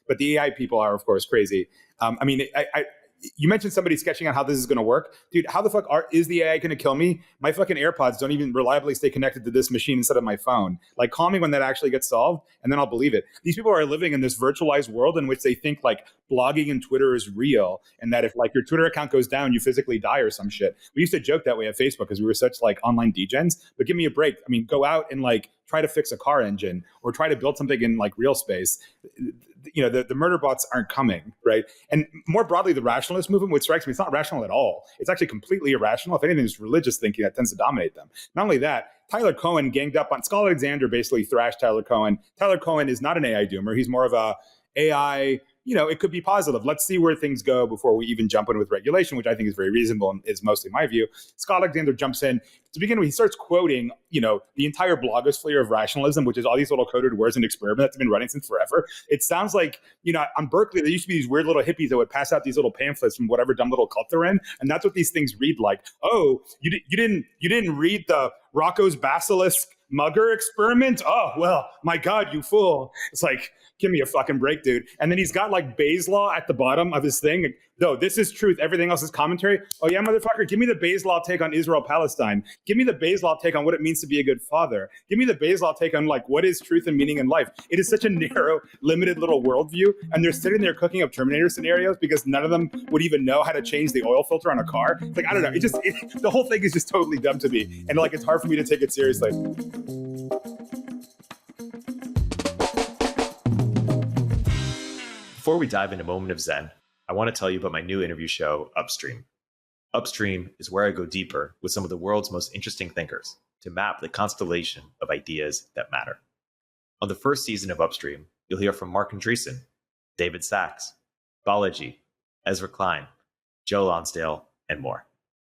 but the AI people are, of course, crazy. I mean, you mentioned somebody sketching out how this is going to work. Dude, how the fuck is the AI going to kill me? My fucking AirPods don't even reliably stay connected to this machine instead of my phone. Like, call me when that actually gets solved, and then I'll believe it. These people are living in this virtualized world in which they think like blogging and Twitter is real, and that if like your Twitter account goes down, you physically die or some shit. We used to joke that way at Facebook because we were such like online degens, but give me a break. I mean, go out and like try to fix a car engine or try to build something in like real space. You know, the murder bots aren't coming, right? And more broadly, the rationalist movement, which strikes me, it's not rational at all. It's actually completely irrational. If anything, it's religious thinking that tends to dominate them. Not only that, Tyler Cohen ganged up on Scott Alexander, basically thrashed Tyler Cohen. Tyler Cohen is not an AI doomer. He's more of a AI, you know, it could be positive. Let's see where things go before we even jump in with regulation, which I think is very reasonable and is mostly my view. Scott Alexander jumps in. To begin with, he starts quoting, you know, the entire blogosphere of rationalism, which is all these little coded words and experiments that's been running since forever. It sounds like, you know, on Berkeley, there used to be these weird little hippies that would pass out these little pamphlets from whatever dumb little cult they're in. And that's what these things read like. Oh, you didn't read the Rocco's Basilisk mugger experiment? Oh, well, my God, you fool. It's like, give me a fucking break, dude. And then he's got like Bayes' law at the bottom of his thing. No, this is truth. Everything else is commentary. Oh yeah, motherfucker. Give me the Bayes' law take on Israel-Palestine. Give me the Bayes' law take on what it means to be a good father. Give me the Bayes' law take on like what is truth and meaning in life. It is such a narrow, limited little worldview. And they're sitting there cooking up Terminator scenarios because none of them would even know how to change the oil filter on a car. It's like, I don't know. The whole thing is just totally dumb to me. And like, it's hard for me to take it seriously. Before we dive into Moment of Zen, I want to tell you about my new interview show, Upstream. Upstream is where I go deeper with some of the world's most interesting thinkers to map the constellation of ideas that matter. On the first season of Upstream, you'll hear from Mark Andreessen, David Sachs, Balaji, Ezra Klein, Joe Lonsdale, and more.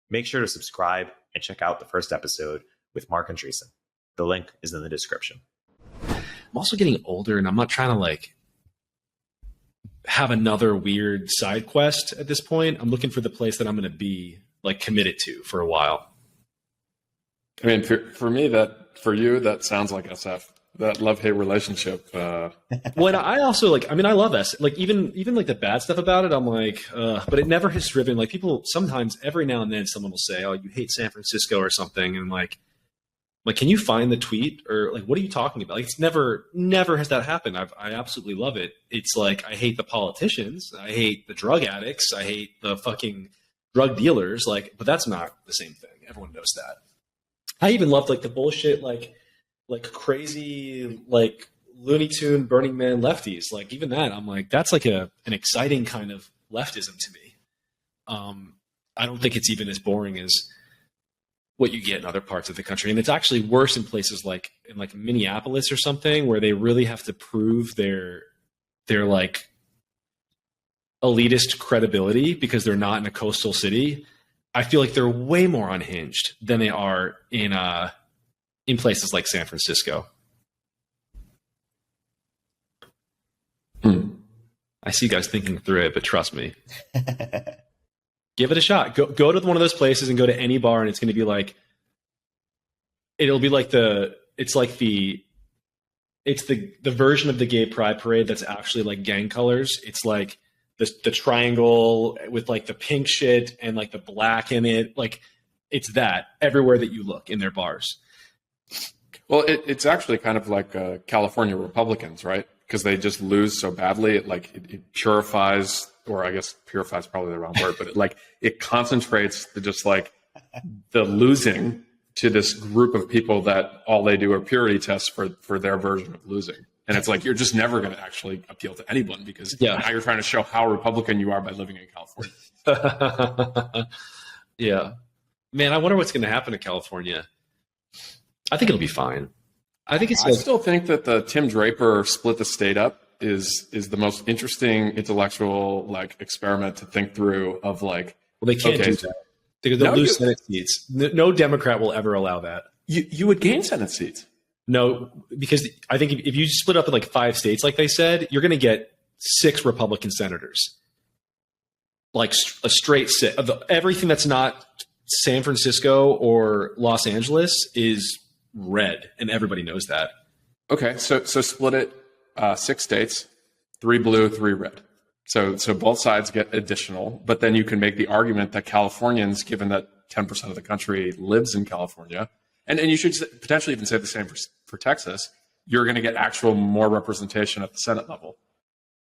Make sure to subscribe and check out the first episode with Mark Andreessen. The link is in the description. I'm also getting older, and I'm not trying to like have another weird side quest at this point. I'm looking for the place that I'm going to be like committed to for a while. I mean, for me, for you, that sounds like SF. That love-hate relationship. Well, I also like. I mean, I love SF. Like even like the bad stuff about it. I'm like, but it never has driven. Like people sometimes, every now and then, someone will say, "Oh, you hate San Francisco" or something, and like, can you find the tweet or like, what are you talking about? Like, it's never has that happened. I absolutely love it. It's like, I hate the politicians. I hate the drug addicts. I hate the fucking drug dealers. Like, but that's not the same thing. Everyone knows that. I even loved like the bullshit, like crazy, like Looney Tune Burning Man lefties. Like even that, I'm like, that's like an exciting kind of leftism to me. I don't think it's even as boring as what you get in other parts of the country. And it's actually worse in places like in like Minneapolis or something, where they really have to prove their like elitist credibility because they're not in a coastal city. I feel like they're way more unhinged than they are in places like San Francisco. I see you guys thinking through it, but trust me. Give it a shot. Go to one of those places and go to any bar, and it's going to be like, it'll be like the version of the gay pride parade that's actually like gang colors. It's like the triangle with like the pink shit and like the black in it. Like it's that everywhere that you look in their bars. Well, it's actually kind of like California Republicans, right? Because they just lose so badly. It purifies, or I guess purify is probably the wrong word, but it concentrates the losing to this group of people that all they do are purity tests for their version of losing. And it's like, you're just never going to actually appeal to anyone because now you're trying to show how Republican you are by living in California. Yeah. Man, I wonder what's going to happen to California. I think it'll be fine. I still think that the Tim Draper split the state up is the most interesting intellectual experiment to think through of well, they can't do that. They'll lose Senate seats. No Democrat will ever allow that. You would gain Senate seats. No, because I think if you split up in 5 states, like they said, you're going to get 6 Republican senators. Like a straight set of everything that's not San Francisco or Los Angeles is red, and everybody knows that. Okay, so split it 6 states, 3 blue, 3 red. So both sides get additional, but then you can make the argument that Californians, given that 10% of the country lives in California, and you should potentially even say the same for Texas, you're going to get actual more representation at the Senate level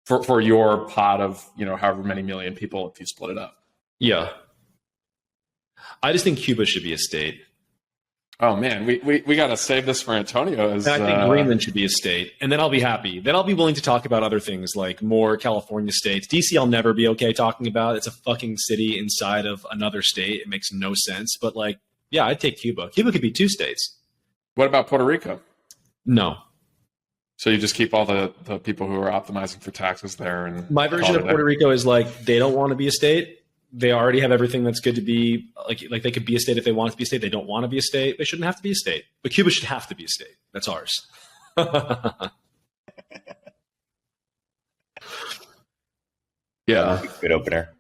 for your pot of, however many million people if you split it up. Yeah. I just think Cuba should be a state. Oh man, we got to save this for Antonio. And I think Greenland should be a state, and then I'll be happy. Then I'll be willing to talk about other things like more California states. DC, I'll never be okay talking about. It's a fucking city inside of another state. It makes no sense. But yeah, I'd take Cuba. Cuba could be 2 states. What about Puerto Rico? No. So you just keep all the people who are optimizing for taxes there. And my version of Puerto Rico is they don't want to be a state. They already have everything that's good to be like they could be a state if they want to be a state. They don't want to be a state. They shouldn't have to be a state. But Cuba should have to be a state. That's ours. Yeah. Good opener.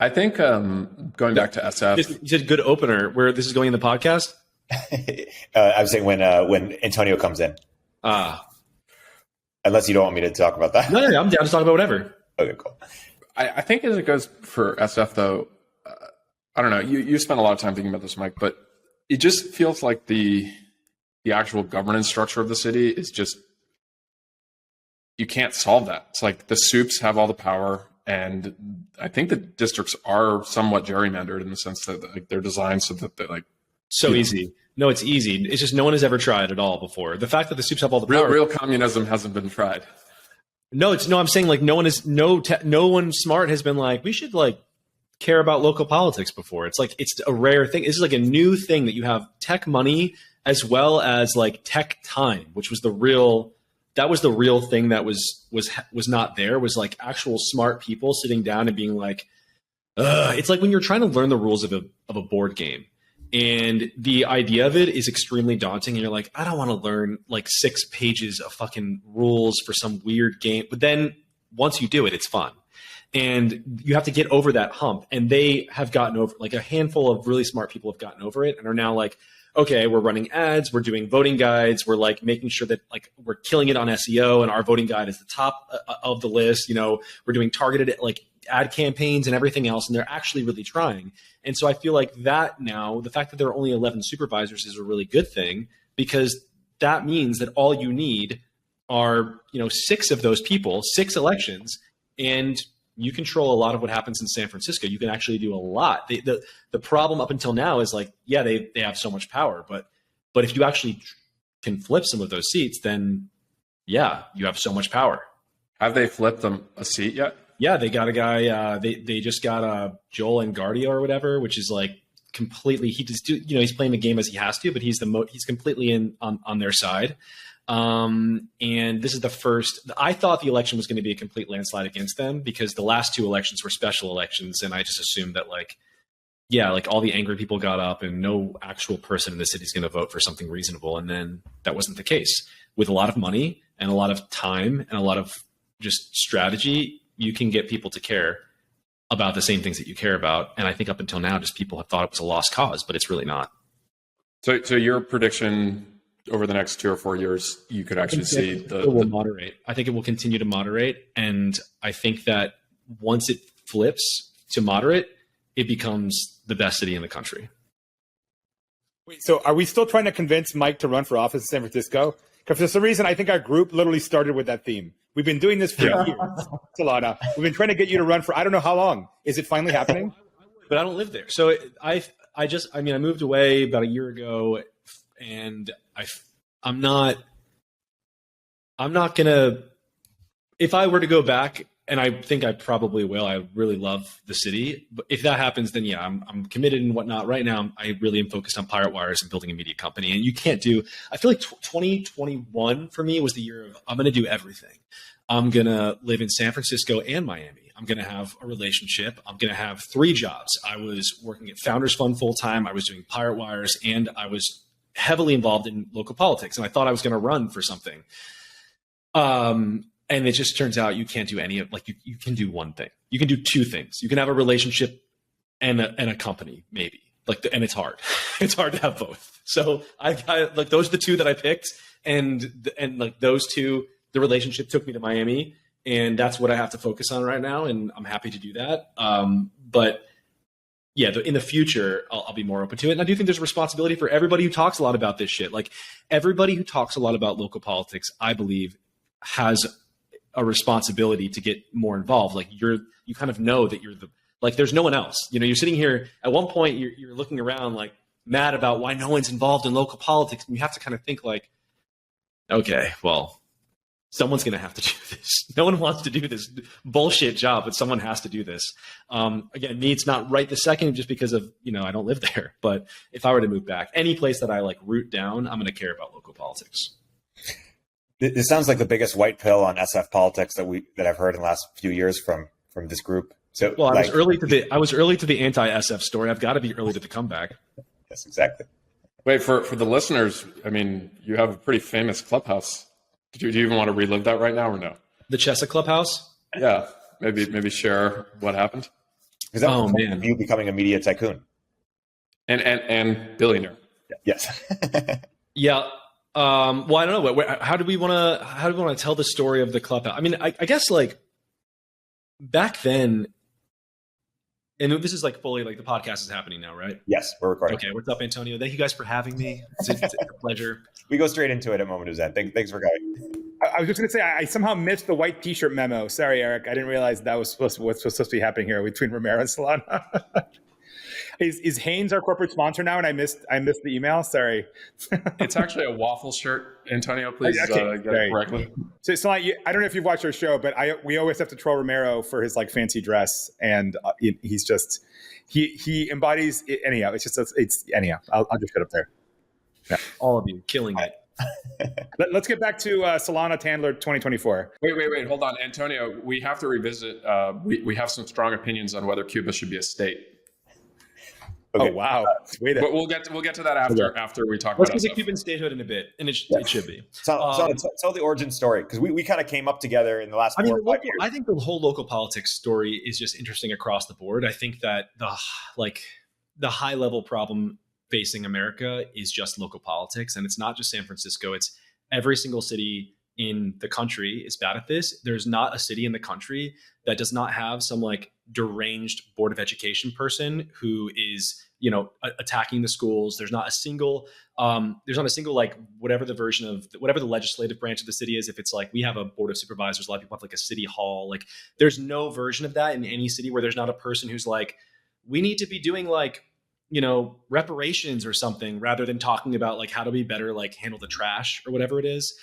I think going back to SF. You said good opener. Where this is going in the podcast? I was saying when Antonio comes in. Unless you don't want me to talk about that. No, I'm down to talk about whatever. Okay, cool. I think as it goes for SF, though, I don't know. You spent a lot of time thinking about this, Mike, but it just feels like the actual governance structure of the city is just, you can't solve that. It's like the soups have all the power, and I think the districts are somewhat gerrymandered in the sense that they're designed so that they're easy. No, it's easy. It's just no one has ever tried at all before. The fact that the soups have all the power. Real communism hasn't been tried. No, I'm saying no one smart has been we should care about local politics before. It's it's a rare thing. This is a new thing that you have tech money as well as tech time, which was the real thing that was not there, was actual smart people sitting down and being it's like when you're trying to learn the rules of a board game. And the idea of it is extremely daunting. And you're I don't want to learn 6 pages of fucking rules for some weird game. But then once you do it, it's fun. And you have to get over that hump. And they have gotten over, a handful of really smart people have gotten over it and are now okay, we're running ads, we're doing voting guides, we're making sure that we're killing it on SEO and our voting guide is the top of the list. We're doing targeted ad campaigns and everything else, and they're actually really trying. And so I feel that now, the fact that there are only 11 supervisors is a really good thing, because that means that all you need are 6 of those people, 6 elections, and you control a lot of what happens in San Francisco. You can actually do a lot. The problem up until now is they have so much power, but if you actually can flip some of those seats, then yeah, you have so much power. Have they flipped them a seat yet? Yeah, they got a guy. They just got Joel Engardio or whatever, which is completely. He just he's playing the game as he has to, but he's completely on their side. And this is the first. I thought the election was going to be a complete landslide against them, because the last 2 elections were special elections, and I just assumed that all the angry people got up and no actual person in the city is going to vote for something reasonable, and then that wasn't the case. With a lot of money and a lot of time and a lot of just strategy, you can get people to care about the same things that you care about. And I think up until now, just people have thought it was a lost cause, but it's really not. So your prediction over the next 2 or 4 years, you could actually see it will moderate. I think it will continue to moderate. And I think that once it flips to moderate, it becomes the best city in the country. Wait, so are we still trying to convince Mike to run for office in San Francisco? Because for some reason, I think our group literally started with that theme. We've been doing this for years, Solana. We've been trying to get you to run for I don't know how long. Is it finally happening? But I don't live there. So I moved away about a year ago, and I'm not gonna, if I were to go back, and I think I probably will, I really love the city, but if that happens, then yeah, I'm committed and whatnot. Right now, I really am focused on Pirate Wires and building a media company. And you can't do, I feel like 2021 for me was the year of, I'm going to do everything. I'm going to live in San Francisco and Miami. I'm going to have a relationship. I'm going to have 3 jobs. I was working at Founders Fund full time. I was doing Pirate Wires, and I was heavily involved in local politics. And I thought I was going to run for something. And it just turns out you can't do any of, you can do one thing. You can do 2 things. You can have a relationship and a company, maybe. And it's hard. It's hard to have both. So I those are the 2 that I picked, and those 2, the relationship took me to Miami, And that's what I have to focus on right now. And I'm happy to do that. But yeah, in the future, I'll be more open to it. And I do think there's a responsibility for everybody who talks a lot about this shit. Like everybody who talks a lot about local politics, I believe, has a responsibility to get more involved. Like you kind of know that there's no one else. You know, you're sitting here at one point, you're looking around like mad about why no one's involved in local politics. And you have to kind of think like, okay, well, someone's going to have to do this. No one wants to do this bullshit job, but someone has to do this. Again, me, it's not right this second just because of, I don't live there. But if I were to move back, any place that I like root down, I'm going to care about local politics. This sounds like the biggest white pill on SF politics that I've heard in the last few years from this group. So, well, I was early to the anti-SF story. I've got to be early to the comeback. Yes, exactly. Wait, for the listeners, I mean, you have a pretty famous clubhouse. Do you even want to relive that right now or no? The Chesa Clubhouse? Yeah, maybe share what happened. Is that you becoming a media tycoon and billionaire? Yes. Yeah. Well, I don't know. How do we want to tell the story of the clubhouse? I mean, I guess like back then, and this is like fully like the podcast is happening now, right? Yes, we're recording. Okay. What's up, Antonio? Thank you guys for having me. It's a pleasure. We go straight into it at Moment of Zen. Thanks for coming. I was just going to say, I somehow missed the white T-shirt memo. Sorry, Erik. I didn't realize that was what's supposed to be happening here between Romero and Solana. Is Hanes our corporate sponsor now? And I missed the email. Sorry. It's actually a waffle shirt. Antonio, please get it correctly. So I don't know if you've watched our show, but we always have to troll Romero for his like fancy dress, and he's just he embodies it. Anyhow. It's anyhow. I'll just shut up there. Yeah. All of you killing it. Let's get back to Solana Tandler 2024. Wait. Hold on, Antonio. We have to revisit. We have some strong opinions on whether Cuba should be a state. Okay. Oh wow! But we'll get to that after we talk Let's about get to Cuban statehood in a bit, and it should be. Tell the origin story, because we kind of came up together in the last 4 or 5 years. I think the whole local politics story is just interesting across the board. I think that the high level problem facing America is just local politics, and it's not just San Francisco. It's every single city in the country is bad at this. There's not a city in the country that does not have some like deranged board of education person who is, attacking the schools. There's not a single like whatever the legislative branch of the city is. If it's like we have a board of supervisors, a lot of people have like a city hall. Like there's no version of that in any city where there's not a person who's like, we need to be doing like, reparations or something, rather than talking about like how do we better like handle the trash or whatever it is.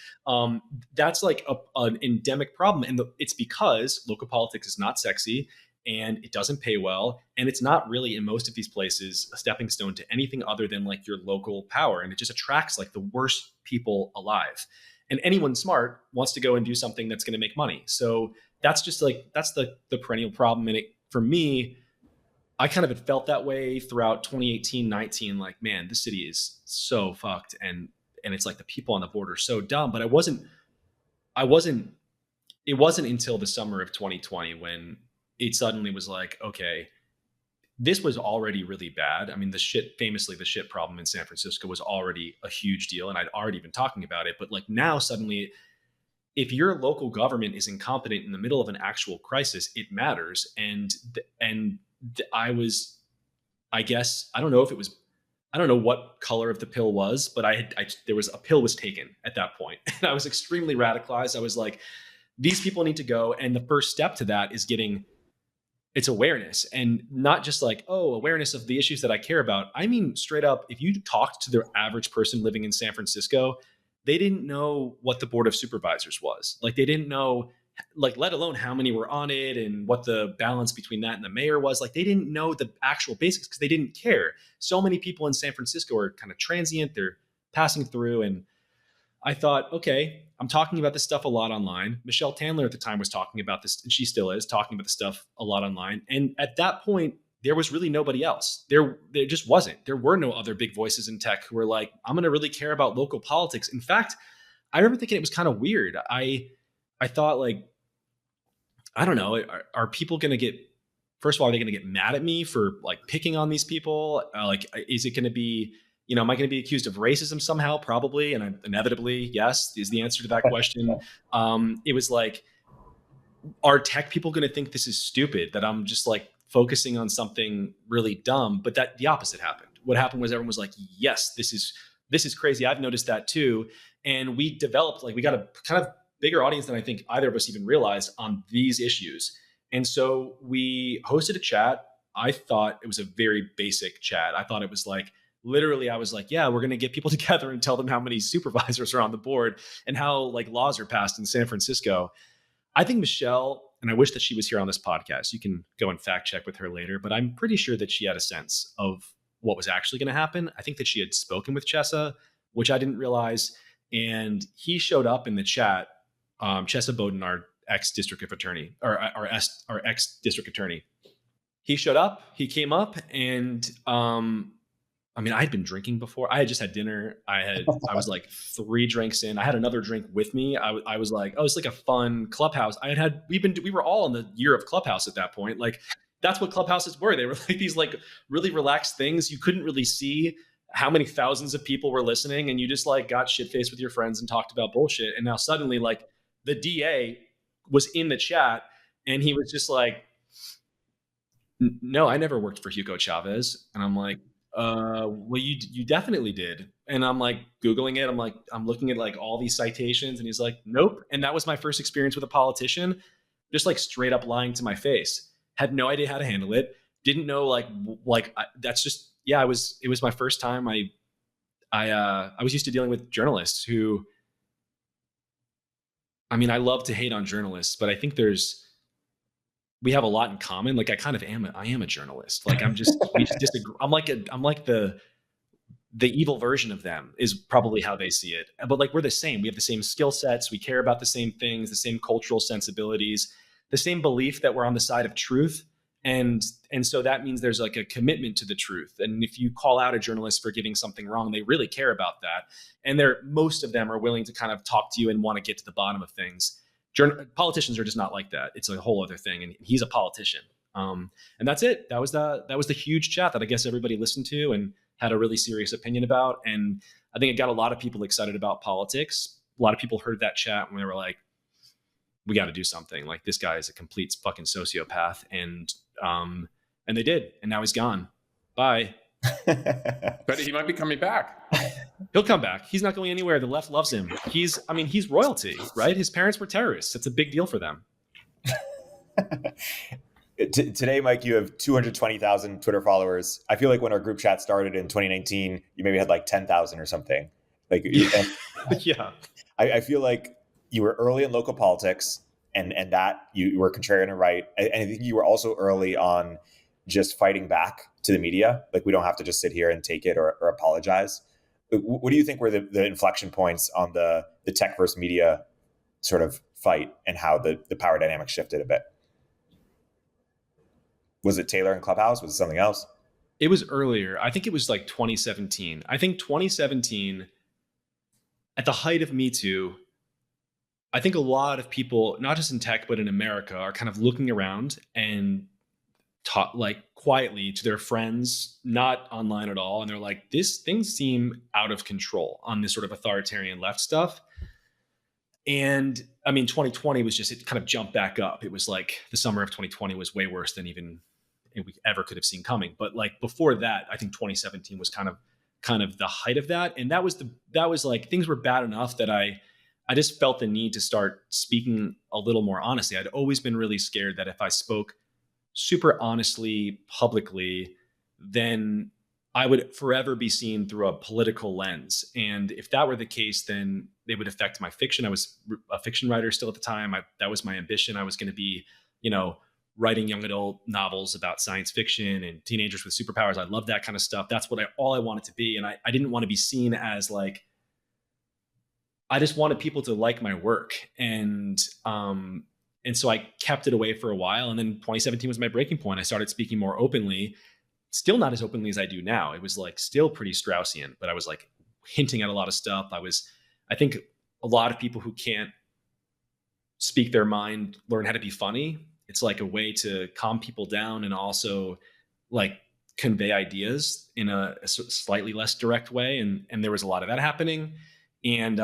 That's like an endemic problem, and it's because local politics is not sexy and it doesn't pay well, and it's not really in most of these places a stepping stone to anything other than like your local power, and it just attracts like the worst people alive. And anyone smart wants to go and do something that's going to make money. So that's just like that's the perennial problem. And for me, I kind of had felt that way throughout 2018, 19, like, man, this city is so fucked. And it's like the people on the board are so dumb, but it wasn't until the summer of 2020 when it suddenly was like, okay, this was already really bad. I mean, the shit problem in San Francisco was already a huge deal, and I'd already been talking about it. But like now suddenly, if your local government is incompetent in the middle of an actual crisis, it matters. And I don't know what color of the pill was, but there was a pill was taken at that point. And I was extremely radicalized. I was like, these people need to go. And the first step to that is it's awareness, and not just like, awareness of the issues that I care about. I mean, straight up, if you talked to the average person living in San Francisco, they didn't know what the board of supervisors was. Like they didn't know, like, let alone how many were on it and what the balance between that and the mayor was. Like they didn't know the actual basics because they didn't care. So many people in San Francisco are kind of transient. They're passing through. And I thought, okay, I'm talking about this stuff a lot online. Michelle Tandler at the time was talking about this, and she still is talking about this stuff a lot online. And at that point, there was really nobody else. There just wasn't. There were no other big voices in tech who were like, I'm going to really care about local politics. In fact, I remember thinking it was kind of weird. I thought, like, I don't know, are people going to get, first of all, are they going to get mad at me for like picking on these people? Like, is it going to be, am I going to be accused of racism somehow? Probably. And inevitably, yes, is the answer to that question. It was like, are tech people going to think this is stupid, that I'm just like focusing on something really dumb? But that the opposite happened. What happened was everyone was like, yes, this is crazy. I've noticed that too. And we developed, like, we got a kind of bigger audience than I think either of us even realized on these issues. And so we hosted a chat. I thought it was a very basic chat. I thought it was like, literally, I was like, yeah, we're going to get people together and tell them how many supervisors are on the board and how like laws are passed in San Francisco. I think Michelle, and I wish that she was here on this podcast, you can go and fact check with her later, but I'm pretty sure that she had a sense of what was actually going to happen. I think that she had spoken with Chesa, which I didn't realize. And he showed up in the chat, Chesa Bowden, our ex-district attorney. He showed up, he came up, and I mean, I had been drinking before. I had just had dinner. I was like 3 drinks in. I had another drink with me. I was like, oh, it's like a fun Clubhouse. We were all in the year of Clubhouse at that point. Like, that's what Clubhouses were. They were like these like really relaxed things. You couldn't really see how many thousands of people were listening, and you just like got shit-faced with your friends and talked about bullshit. And now suddenly, like, the DA was in the chat, and he was just like, no, I never worked for Hugo Chavez. And I'm like, well, you definitely did. And I'm like Googling it. I'm looking at like all these citations, and he's like, nope. And that was my first experience with a politician, just like straight up lying to my face. Had no idea how to handle it. Didn't know that's just, yeah, it was my first time. I was used to dealing with journalists who, I mean, I love to hate on journalists, but I think we have a lot in common. Like, I am a journalist. Like, we just disagree. I'm like the evil version of them is probably how they see it. But like, we're the same. We have the same skill sets. We care about the same things, the same cultural sensibilities, the same belief that we're on the side of truth. And so that means there's like a commitment to the truth. And if you call out a journalist for getting something wrong, they really care about that. And most of them are willing to kind of talk to you and want to get to the bottom of things. Politicians are just not like that. It's a whole other thing. And he's a politician. And that's it. That was the huge chat that I guess everybody listened to and had a really serious opinion about. And I think it got a lot of people excited about politics. A lot of people heard that chat when they were like, we got to do something. Like, this guy is a complete fucking sociopath. And they did. And now he's gone. Bye. But he might be coming back. He'll come back. He's not going anywhere. The left loves him. He's royalty, right? His parents were terrorists. It's a big deal for them. Today, Mike, you have 220,000 Twitter followers. I feel like when our group chat started in 2019, you maybe had like 10,000 or something. Like, yeah. I feel like you were early in local politics, and that you were contrarian and right. And I think you were also early on just fighting back to the media. Like, we don't have to just sit here and take it or apologize. What do you think were the inflection points on the tech versus media sort of fight, and how the power dynamic shifted a bit? Was it Taylor and Clubhouse? Was it something else? It was earlier. I think it was like 2017. I think 2017, at the height of Me Too, I think a lot of people, not just in tech, but in America, are kind of looking around and talk like quietly to their friends, not online at all. And they're like, things seem out of control on this sort of authoritarian left stuff. And I mean, 2020 was just, it kind of jumped back up. It was like the summer of 2020 was way worse than even we ever could have seen coming. But like before that, I think 2017 was kind of the height of that. And that was like, things were bad enough that I just felt the need to start speaking a little more honestly. I'd always been really scared that if I spoke super honestly, publicly, then I would forever be seen through a political lens. And if that were the case, then they would affect my fiction. I was a fiction writer still at the time. That was my ambition. I was going to be, writing young adult novels about science fiction and teenagers with superpowers. I love that kind of stuff. That's all I wanted to be. And I didn't want to be seen as like, I just wanted people to like my work. And so I kept it away for a while. And then 2017 was my breaking point. I started speaking more openly, still not as openly as I do now. It was like still pretty Straussian, but I was like hinting at a lot of stuff. I think a lot of people who can't speak their mind learn how to be funny. It's like a way to calm people down and also like convey ideas in a slightly less direct way. And there was a lot of that happening. And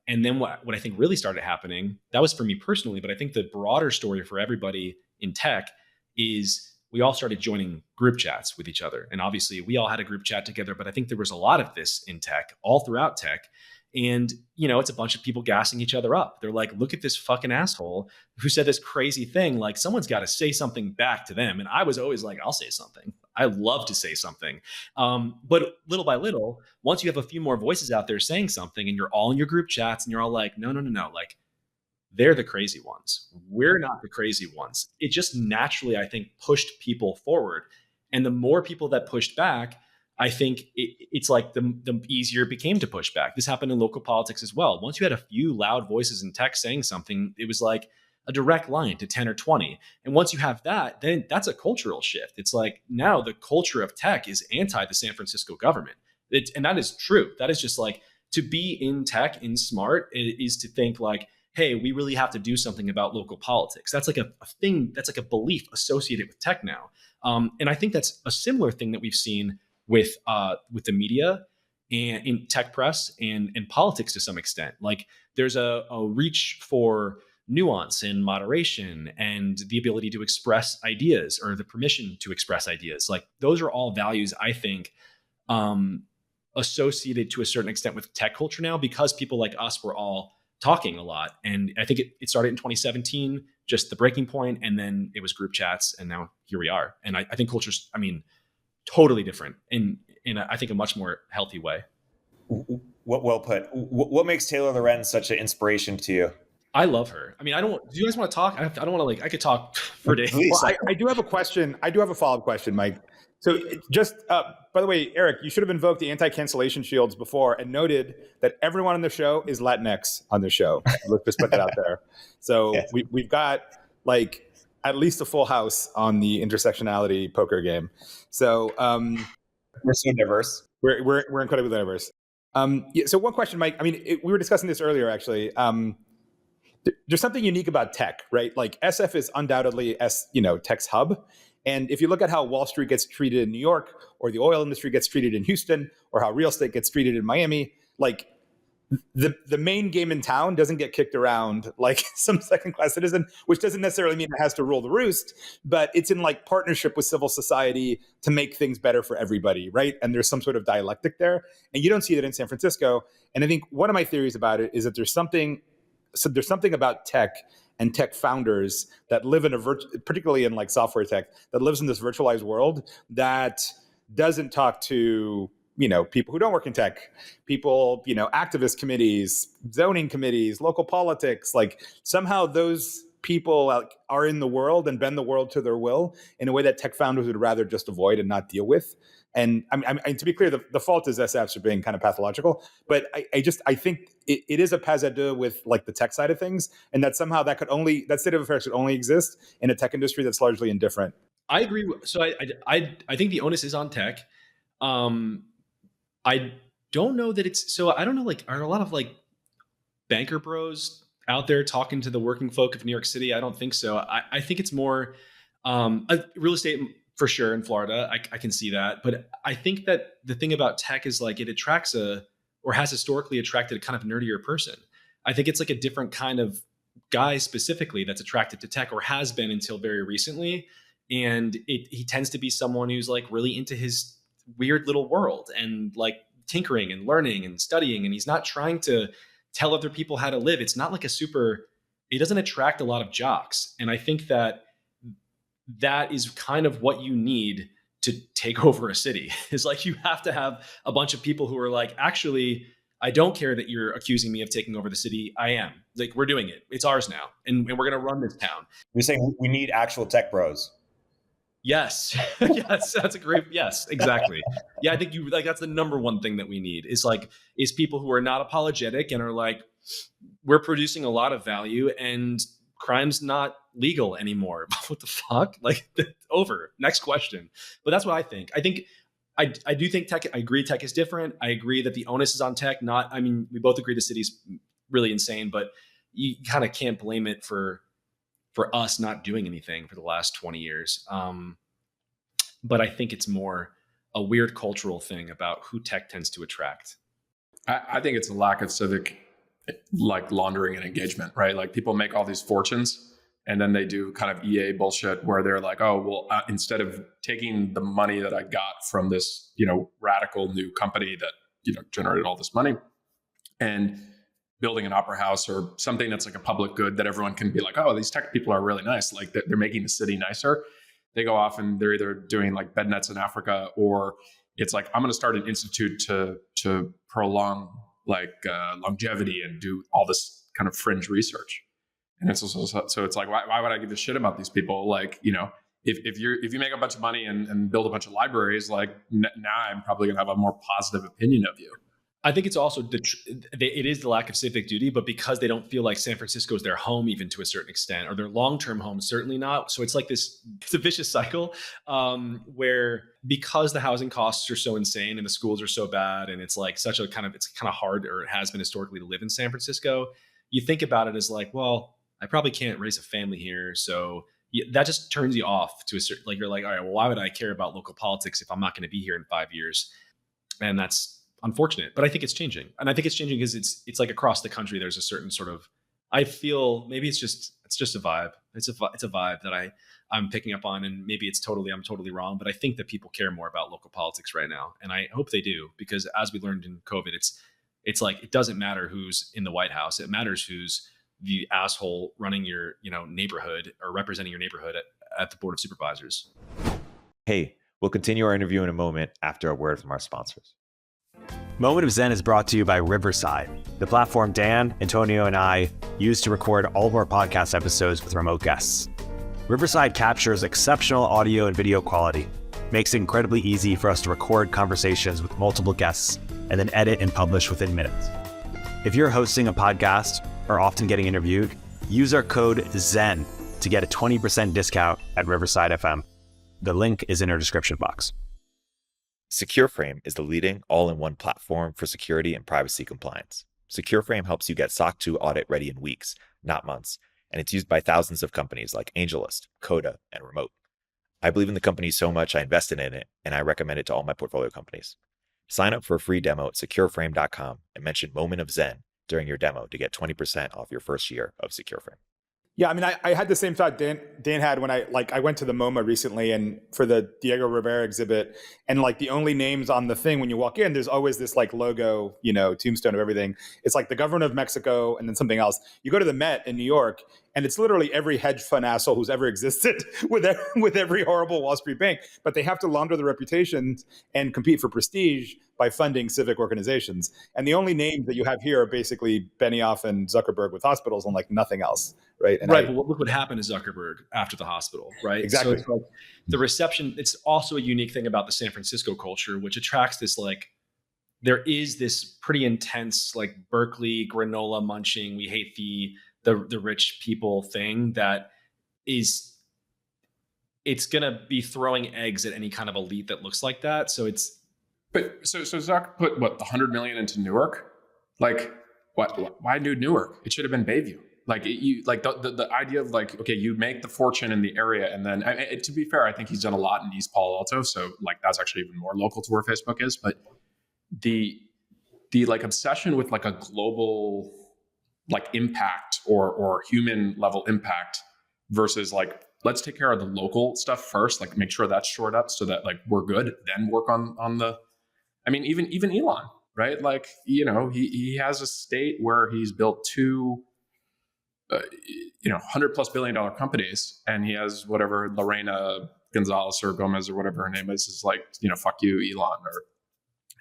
And then what I think really started happening, that was for me personally, but I think the broader story for everybody in tech is we all started joining group chats with each other. And obviously we all had a group chat together, but I think there was a lot of this in tech, all throughout tech. And, it's a bunch of people gassing each other up. They're like, look at this fucking asshole who said this crazy thing. Like, someone's got to say something back to them. And I was always like, I'll say something. I love to say something. But little by little, once you have a few more voices out there saying something and you're all in your group chats and you're all like, no. Like, they're the crazy ones. We're not the crazy ones. It just naturally, I think, pushed people forward. And the more people that pushed back, I think it's like the easier it became to push back. This happened in local politics as well. Once you had a few loud voices in tech saying something, it was like a direct line to 10 or 20. And once you have that, then that's a cultural shift. It's like now the culture of tech is anti the San Francisco government. And that is true. That is just like, to be in tech, in smart, is to think like, hey, we really have to do something about local politics. That's like a thing, that's like a belief associated with tech now. And I think that's a similar thing that we've seen with the media and in tech press and politics to some extent. Like, there's a reach for nuance and moderation and the ability to express ideas, or the permission to express ideas. Like, those are all values, I think, associated to a certain extent with tech culture now, because people like us were all talking a lot. And I think it started in 2017, just the breaking point, and then it was group chats, and now here we are. And I think culture's, totally different in I think a much more healthy way. Well put. What makes Taylor Lorenz such an inspiration to you? I love her. Do you guys want to talk? I don't want to I could talk for days. Well, I do have a question. I do have a follow-up question, Mike. So just, by the way, Erik, you should have invoked the anti-cancellation shields before and noted that everyone on the show is Latinx on the show. Let's just put that out there. So yeah. We've got like at least a full house on the intersectionality poker game. So we're so diverse. We're incredibly diverse. So one question, Mike. We were discussing this earlier, actually. There's something unique about tech, right? Like, SF is undoubtedly tech's hub. And if you look at how Wall Street gets treated in New York, or the oil industry gets treated in Houston, or how real estate gets treated in Miami, like the main game in town doesn't get kicked around like some second-class citizen, which doesn't necessarily mean it has to rule the roost, but it's in like partnership with civil society to make things better for everybody, right? And there's some sort of dialectic there. And you don't see that in San Francisco. And I think one of my theories about it is that there's something about tech and tech founders that live in particularly in like software tech, that lives in this virtualized world that doesn't talk to, people who don't work in tech, people, activist committees, zoning committees, local politics. Like, somehow those people are in the world and bend the world to their will in a way that tech founders would rather just avoid and not deal with. And to be clear, the fault is SFs for being kind of pathological, but I think it is a pas de deux with like the tech side of things, and that somehow that state of affairs could only exist in a tech industry that's largely indifferent. I agree. So I think the onus is on tech. I don't know that it's so. I don't know. Like, are a lot of like banker bros out there talking to the working folk of New York City? I don't think so. I think it's more real estate for sure in Florida. I can see that, but I think that the thing about tech is like it attracts or has historically attracted a kind of nerdier person. I think it's like a different kind of guy specifically that's attracted to tech, or has been until very recently. And he tends to be someone who's like really into his weird little world and like tinkering and learning and studying. And he's not trying to tell other people how to live. It's not like it doesn't attract a lot of jocks. And I think that is kind of what you need to take over a city. Is like, you have to have a bunch of people who are like, actually, I don't care that you're accusing me of taking over the city. I am. Like, we're doing it. It's ours now. And we're going to run this town. You're saying we need actual tech bros. Yes. Yes. Yes, exactly. Yeah. I think that's the number one thing that we need is people who are not apologetic and are like, we're producing a lot of value and crime's not legal anymore. What the fuck? Like, over. Next question. But that's what I think. I do think tech, I agree tech is different. I agree that the onus is on tech. We both agree the city's really insane, but you kind of can't blame it for us not doing anything for the last 20 years. But I think it's more a weird cultural thing about who tech tends to attract. I think it's a lack of civic like laundering and engagement, right? Like people make all these fortunes and then they do kind of EA bullshit where they're like, oh, well, instead of taking the money that I got from this, radical new company that, generated all this money and building an opera house or something that's like a public good that everyone can be like, oh, these tech people are really nice. Like they're making the city nicer. They go off and they're either doing like bed nets in Africa, or it's like, I'm going to start an institute to prolong like longevity and do all this kind of fringe research. And it's also, so it's like, why would I give a shit about these people? Like, if you make a bunch of money and build a bunch of libraries, like now I'm probably gonna have a more positive opinion of you. I think it's also it is the lack of civic duty, but because they don't feel like San Francisco is their home, even to a certain extent, or their long-term home, certainly not. So it's like it's a vicious cycle where because the housing costs are so insane and the schools are so bad, and it's like it's kind of hard, or it has been historically, to live in San Francisco. You think about it as like, well, I probably can't raise a family here, so that just turns you off to a certain, like, you're like, all right, well, why would I care about local politics if I'm not going to be here in 5 years? And that's unfortunate, but I think it's changing. And I think it's changing because it's like across the country, there's a certain sort of, I feel maybe it's just a vibe. It's a vibe that I'm picking up on, and maybe I'm totally wrong, but I think that people care more about local politics right now. And I hope they do, because as we learned in COVID, it's like, it doesn't matter who's in the White House. It matters who's the asshole running your, neighborhood or representing your neighborhood at the Board of Supervisors. Hey, we'll continue our interview in a moment after a word from our sponsors. Moment of Zen is brought to you by Riverside, the platform Dan, Antonio, and I use to record all of our podcast episodes with remote guests. Riverside captures exceptional audio and video quality, makes it incredibly easy for us to record conversations with multiple guests, and then edit and publish within minutes. If you're hosting a podcast or often getting interviewed, use our code ZEN to get a 20% discount at Riverside FM. The link is in our description box. Secureframe is the leading all-in-one platform for security and privacy compliance. Secureframe helps you get SOC 2 audit ready in weeks, not months, and it's used by thousands of companies like AngelList, Coda, and Remote. I believe in the company so much I invested in it, and I recommend it to all my portfolio companies. Sign up for a free demo at secureframe.com and mention Moment of Zen during your demo to get 20% off your first year of Secureframe. Yeah, I mean, I had the same thought Dan had when I went to the MoMA recently and for the Diego Rivera exhibit, and like the only names on the thing when you walk in, there's always this like logo, tombstone of everything. It's like the governor of Mexico and then something else. You go to the Met in New York, and it's literally every hedge fund asshole who's ever existed with every horrible Wall Street bank. But they have to launder their reputations and compete for prestige by funding civic organizations. And the only names that you have here are basically Benioff and Zuckerberg with hospitals and like nothing else, right? And but look what happened to Zuckerberg after the hospital, right? Exactly. So it's like the reception. It's also a unique thing about the San Francisco culture, which attracts this like, there is this pretty intense like Berkeley granola munching, we hate the rich people thing that is, it's gonna be throwing eggs at any kind of elite that looks like that. So it's, but so Zuck put what, $100 million into Newark? Like what? Why do Newark? It should have been Bayview. Like the idea of like, okay, you make the fortune in the area, and then to be fair, I think he's done a lot in East Palo Alto, so like that's actually even more local to where Facebook is. But the like obsession with like a global like impact or human level impact versus like, let's take care of the local stuff first, like make sure that's shored up so that like we're good, then work on the, I mean, even Elon, right? Like, he has a state where he's built two, $100+ billion companies, and he has whatever Lorena Gonzalez or Gomez or whatever her name is like, fuck you, Elon.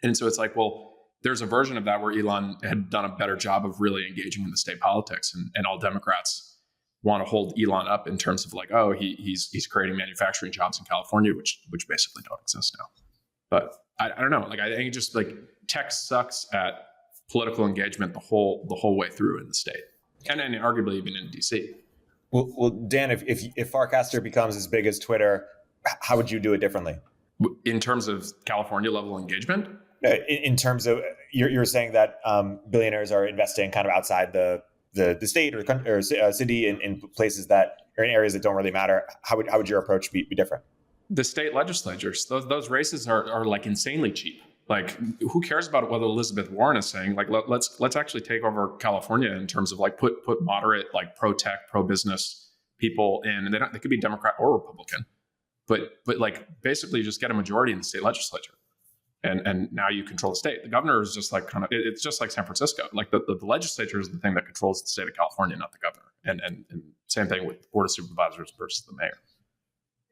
And so it's like, well, there's a version of that where Elon had done a better job of really engaging in the state politics, and all Democrats want to hold Elon up in terms of like, oh, he's creating manufacturing jobs in California, which basically don't exist now. But I don't know. Like, I think just like tech sucks at political engagement the whole way through in the state, and arguably even in DC. Well, Dan, if Farcaster becomes as big as Twitter, how would you do it differently? In terms of California level engagement? In terms of, you're saying that billionaires are investing kind of outside the state or city in places that are in areas that don't really matter. How would your approach be different? The state legislatures, those races are like insanely cheap. Like, who cares about what Elizabeth Warren is saying? Like, let's actually take over California in terms of like put moderate, like pro-tech, pro-business people in, and they could be Democrat or Republican, but like basically just get a majority in the state legislature, and now you control the state. The governor is just like it's just like San Francisco. Like the legislature is the thing that controls the state of California, not the governor. And same thing with board of supervisors versus the mayor.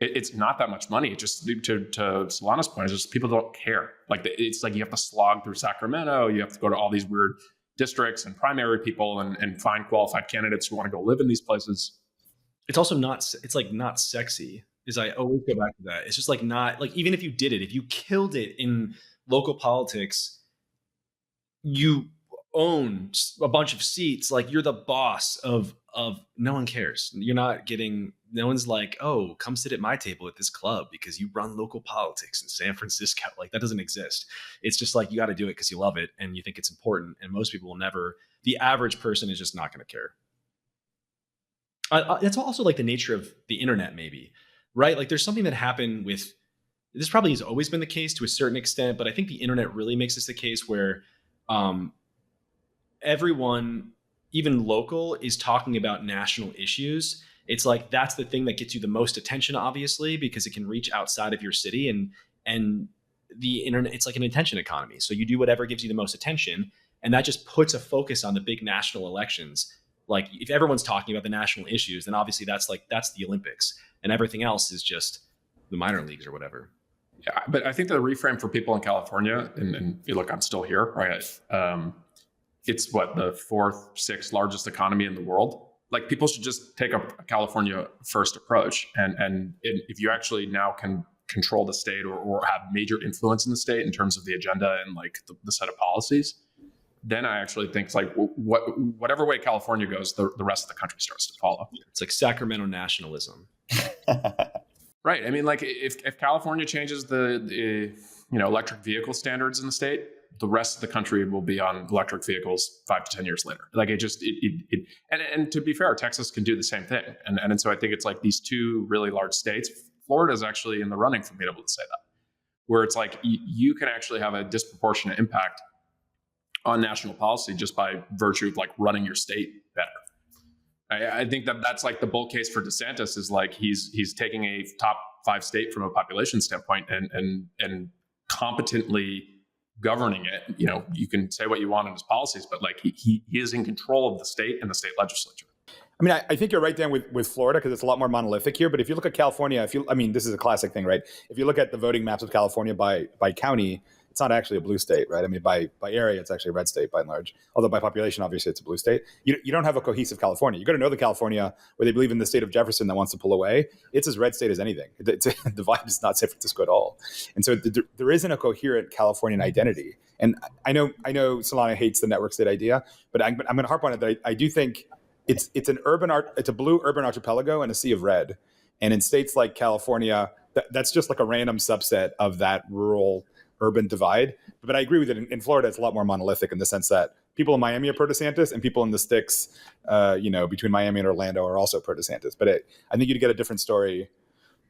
It's not that much money. Just to Solana's point, it's just people don't care. Like it's like you have to slog through Sacramento. You have to go to all these weird districts and primary people and find qualified candidates who want to go live in these places. It's also not. It's like not sexy. Is I always go back to that. It's just like not like even if you did it, if you killed it in local politics, you own a bunch of seats. Like you're the boss of no one cares. You're not getting. No one's like, oh, come sit at my table at this club because you run local politics in San Francisco. Like that doesn't exist. It's just like you got to do it because you love it and you think it's important. And most people will never. The average person is just not going to care. That's also like the nature of the internet, maybe, right? Like there's something that happened with. This probably has always been the case to a certain extent, but I think the internet really makes this the case where everyone, even local, is talking about national issues. It's like that's the thing that gets you the most attention, obviously, because it can reach outside of your city, and the internet, it's like an attention economy. So you do whatever gives you the most attention, and that just puts a focus on the big national elections. Like if everyone's talking about the national issues, then obviously that's the Olympics, and everything else is just the minor leagues or whatever. Yeah, but I think the reframe for people in California, and look, I'm still here, right? It's what, the 4th, 6th largest economy in the world. Like people should just take a California first approach. And if you actually now can control the state or have major influence in the state in terms of the agenda and like the set of policies, then I actually think it's like whatever way California goes, the rest of the country starts to follow. It's like Sacramento nationalism. Right. I mean, like if California changes the electric vehicle standards in the state, the rest of the country will be on electric vehicles 5 to 10 years later. Like and to be fair, Texas can do the same thing. And so I think it's like these two really large states. Florida is actually in the running for being able to say that, where it's like you can actually have a disproportionate impact on national policy just by virtue of like running your state better. I think that's like the bull case for DeSantis is like he's taking a top 5 state from a population standpoint and competently governing it. You can say what you want in his policies, but like he is in control of the state and the state legislature. I mean, I think you're right there with Florida because it's a lot more monolithic here. But if you look at California, this is a classic thing, right? If you look at the voting maps of California by county, it's not actually a blue state, right? I mean, by area, it's actually a red state by and large. Although by population, obviously, it's a blue state. You don't have a cohesive California. You got to know the California where they believe in the state of Jefferson that wants to pull away. It's as red state as anything. The vibe is not San Francisco at all. And so there isn't a coherent Californian identity. And I know Solana hates the network state idea, but I'm going to harp on it that I do think it's a blue urban archipelago and a sea of red. And in states like California, that's just like a random subset of that rural urban divide. But I agree with it. In Florida, it's a lot more monolithic in the sense that people in Miami are pro DeSantis and people in the sticks, between Miami and Orlando are also pro DeSantis. But I think you'd get a different story.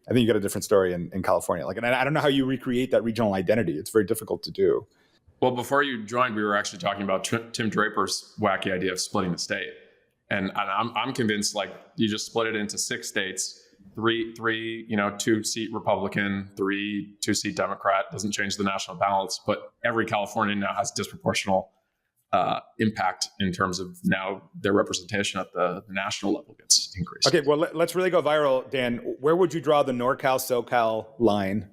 I think you get a different story in California. Like, and I don't know how you recreate that regional identity. It's very difficult to do. Well, before you joined, we were actually talking about Tim Draper's wacky idea of splitting the state. And I'm convinced like you just split it into 6 states, three 2-seat Republican, 3 2-seat Democrat. Doesn't change the national balance, but every Californian now has disproportional impact in terms of now their representation at the national level gets increased. Okay, well, let's really go viral, Dan. Where would you draw the NorCal, SoCal line?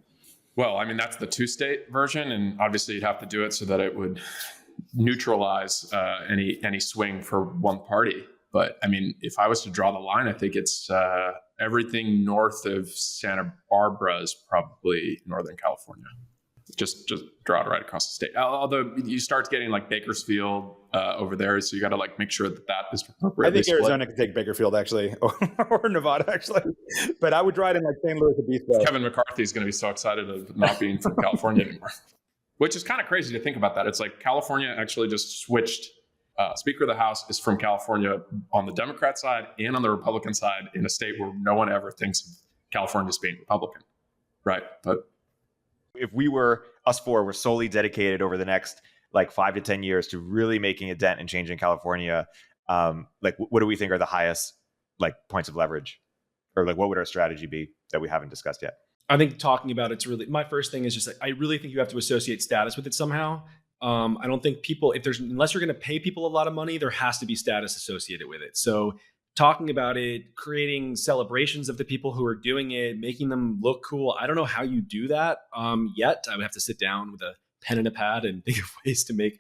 Well, I mean, that's the 2-state version, and obviously you'd have to do it so that it would neutralize any swing for one party. But I mean, if I was to draw the line, I think it's everything north of Santa Barbara is probably Northern California. Just draw it right across the state. Although you start getting like Bakersfield over there, so you got to like make sure that is appropriately I think Arizona could take Bakersfield actually, or Nevada actually. But I would draw it in like St. Louis Obispo. Kevin McCarthy is going to be so excited of not being from California anymore, which is kind of crazy to think about that. It's like California actually just switched. Speaker of the House is from California on the Democrat side and on the Republican side in a state where no one ever thinks of California as being Republican, right? But If us four were solely dedicated over the next like 5 to 10 years to really making a dent and changing California, like what do we think are the highest like points of leverage? Or like what would our strategy be that we haven't discussed yet? I think talking about it's really, my first thing is just like, I really think you have to associate status with it somehow. I don't think people, unless you're going to pay people a lot of money, there has to be status associated with it. So talking about it, creating celebrations of the people who are doing it, making them look cool. I don't know how you do that yet. I would have to sit down with a pen and a pad and think of ways to make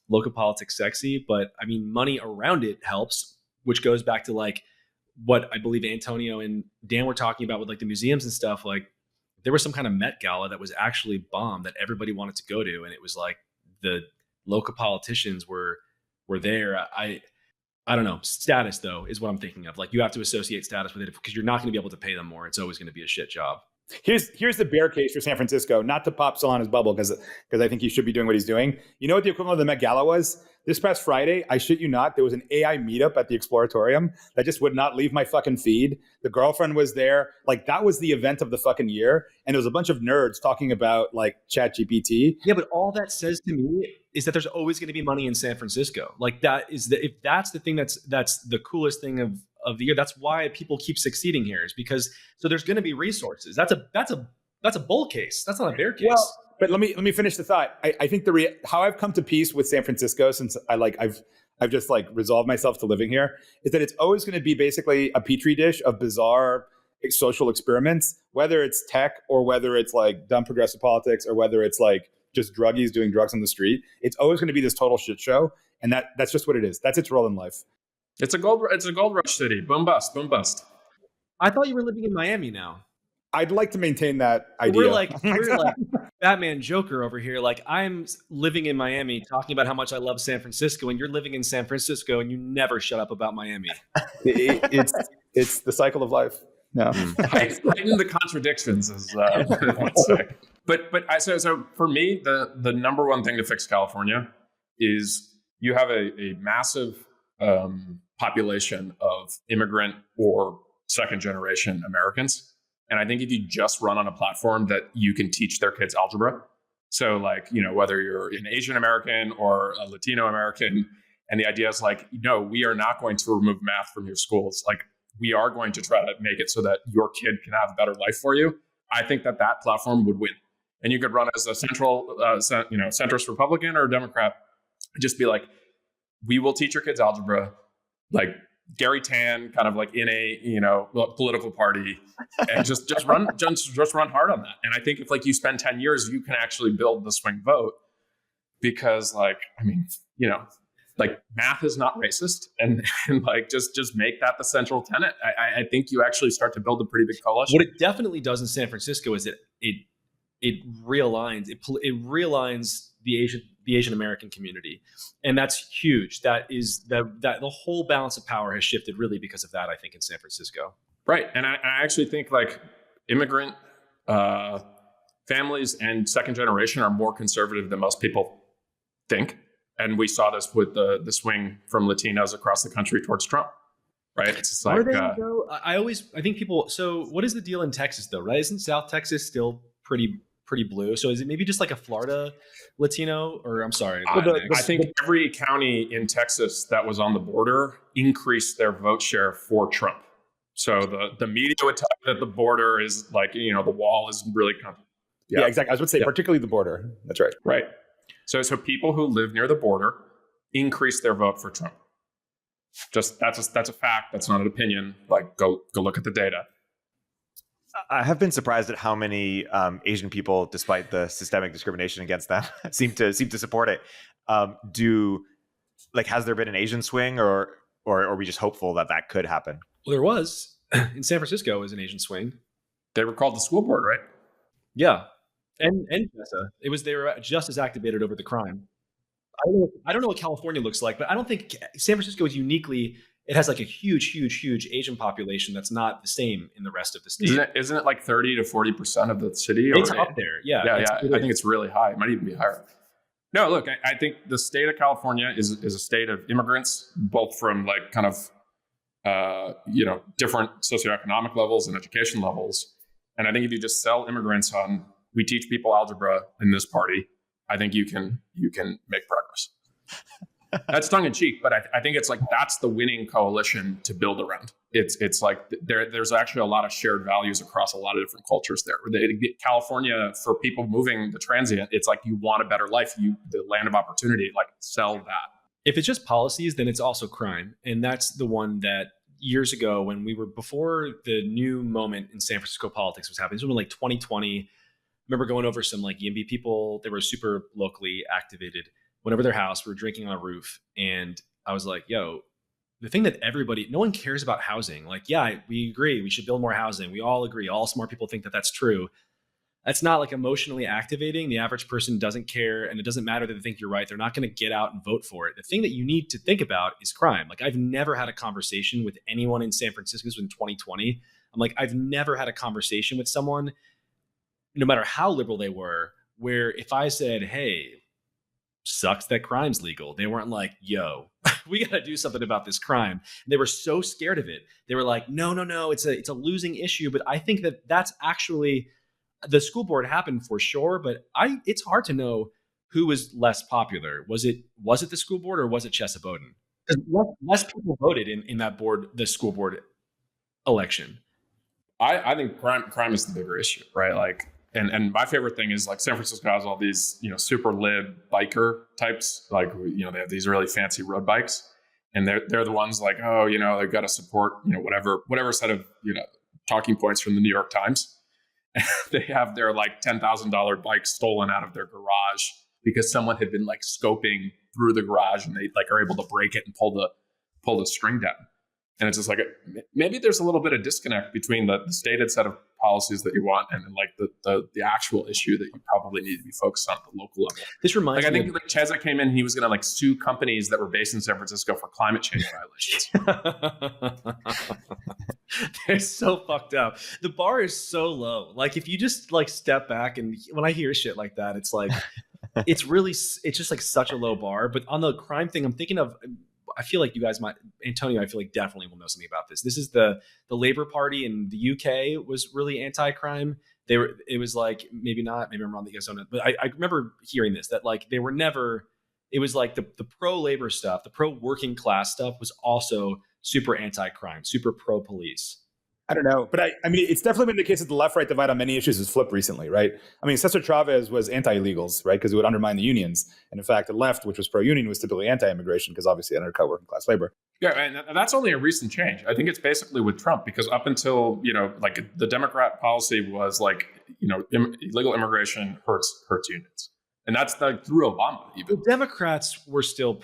local politics sexy. But I mean, money around it helps, which goes back to like what I believe Antonio and Dan were talking about with like the museums and stuff. Like there was some kind of Met Gala that was actually bombed that everybody wanted to go to. And it was like the local politicians were there. I don't know. Status, though, is what I'm thinking of. Like, you have to associate status with it because you're not going to be able to pay them more. It's always going to be a shit job. Here's the bear case for San Francisco, not to pop Solana's bubble because I think he should be doing what he's doing. You know what the equivalent of the Met Gala was? This past Friday, I shit you not, there was an AI meetup at the Exploratorium that just would not leave my fucking feed. The girlfriend was there. Like, that was the event of the fucking year. And it was a bunch of nerds talking about, like, ChatGPT. Yeah, but all that says to me is that there's always going to be money in San Francisco. Like, if that's the thing that's the coolest thing of the year, that's why people keep succeeding here, is because so there's going to be resources. That's a bull case. That's not a bear case. Well, but let me finish the thought. I think how I've come to peace with San Francisco since I've just like resolved myself to living here is that it's always going to be basically a petri dish of bizarre social experiments, whether it's tech or whether it's like dumb progressive politics or whether it's like just druggies doing drugs on the street. It's always going to be this total shit show, and that's just what it is. That's its role in life. It's a gold rush city. Boom bust. I thought you were living in Miami now. I'd like to maintain that idea. We're like Batman Joker over here. Like, I'm living in Miami talking about how much I love San Francisco, and you're living in San Francisco and you never shut up about Miami. It's the cycle of life. No. Heighten the contradictions is what I would say. But so for me, the number one thing to fix California is you have a massive population of immigrant or second generation Americans. And I think if you just run on a platform that you can teach their kids algebra, so like, you know, whether you're an Asian American or a Latino American, and the idea is like, no, we are not going to remove math from your schools. Like, we are going to try to make it so that your kid can have a better life for you. I think that platform would win. And you could run as a centrist Republican or Democrat, just be like, we will teach your kids algebra, like Gary Tan, kind of like in a political party, and just run hard on that. And I think if like you spend 10 years, you can actually build the swing vote, because like, I mean, you know, like math is not racist, and like just make that the central tenet. I think you actually start to build a pretty big coalition. What it definitely does in San Francisco is it realigns the Asian American community, and that's huge. That is that the whole balance of power has shifted really because of that, I think, in San Francisco. Right, and I actually think like immigrant families and second generation are more conservative than most people think, and we saw this with the swing from Latinos across the country towards Trump. Right, it's just like, are they though? I think people. So what is the deal in Texas though? Right, isn't South Texas still pretty blue? So is it maybe just like a Florida Latino, or I'm sorry. I think every county in Texas that was on the border increased their vote share for Trump. So the media would tell you that the border is like, you know, the wall is really yeah, exactly. I was going to say, particularly the border. That's right. Right. So people who live near the border increase their vote for Trump. Just that's a fact. That's not an opinion. Like go look at the data. I have been surprised at how many Asian people, despite the systemic discrimination against them, seem to support it. Has there been an Asian swing, or are we just hopeful that could happen? Well, there was in San Francisco was an Asian swing. They were called the school board, right? Yeah, and they were just as activated over the crime. I don't know what California looks like, but I don't think San Francisco is uniquely. It has like a huge Asian population that's not the same in the rest of the state. Isn't it like 30 to 40% of the city? It's up there. Yeah. I think it's really high. It might even be higher. No, look, I think the state of California is a state of immigrants, both from like kind of, different socioeconomic levels and education levels. And I think if you just sell immigrants on we teach people algebra in this party. I think you can make progress. That's tongue in cheek, but I think it's like that's the winning coalition to build around. It's like there's actually a lot of shared values across a lot of different cultures there. California, for people moving the transient, it's like you want a better life, the land of opportunity, like sell that. If it's just policies, then it's also crime. And that's the one that years ago, when we were before the new moment in San Francisco politics was happening, this was like 2020. I remember going over some like YIMBY people. They were super locally activated. Went over their house, we were drinking on a roof, and I was like, yo, the thing that no one cares about housing. Like, yeah, we agree, we should build more housing. We all agree. All smart people think that that's true. That's not like emotionally activating. The average person doesn't care, and it doesn't matter that they think you're right. They're not going to get out and vote for it. The thing that you need to think about is crime. Like, I've never had a conversation with anyone in San Francisco. This was in 2020. I'm like, I've never had a conversation with someone, no matter how liberal they were, where if I said, hey, sucks that crime's legal, they weren't like, yo, we got to do something about this crime. And they were so scared of it. They were like, no, it's a losing issue. But I think that that's actually, the school board happened for sure, but it's hard to know who was less popular. Was it the school board, or was it Chesa Boudin? Because less people voted in that the school board election. I think crime is the bigger issue, right? Like, and my favorite thing is like San Francisco has all these, super lib biker types. Like, they have these really fancy road bikes, and they're the ones like, oh, they've got to support, whatever set of, talking points from the New York Times. They have their like $10,000 bike stolen out of their garage because someone had been like scoping through the garage, and they like are able to break it and pull the string down. And it's just like, maybe there's a little bit of disconnect between the stated set of policies that you want and like the actual issue that you probably need to be focused on at the local level. This reminds me. I think like Chesa came in and he was going to like sue companies that were based in San Francisco for climate change violations. They're so fucked up. The bar is so low. Like, if you just like step back, and when I hear shit like that, it's like, it's just like such a low bar. But on the crime thing, I'm thinking of, I feel like you guys might, Antonio, I feel like definitely will know something about this. This is the Labour Party in the UK was really anti-crime. It was like, maybe not, maybe I'm wrong, that you guys don't know, but I remember hearing this, that like they were never, it was like the pro-labor stuff, the pro-working class stuff was also super anti-crime, super pro-police. I don't know, but I mean, it's definitely been the case that the left-right divide on many issues has flipped recently, right? I mean, Cesar Chavez was anti-illegals, right? Because it would undermine the unions. And in fact, the left, which was pro-union, was typically anti-immigration because obviously it undercut working class labor. Yeah, and that's only a recent change. I think it's basically with Trump, because up until, like the Democrat policy was like, illegal immigration hurts unions. And that's like through Obama even. Democrats were still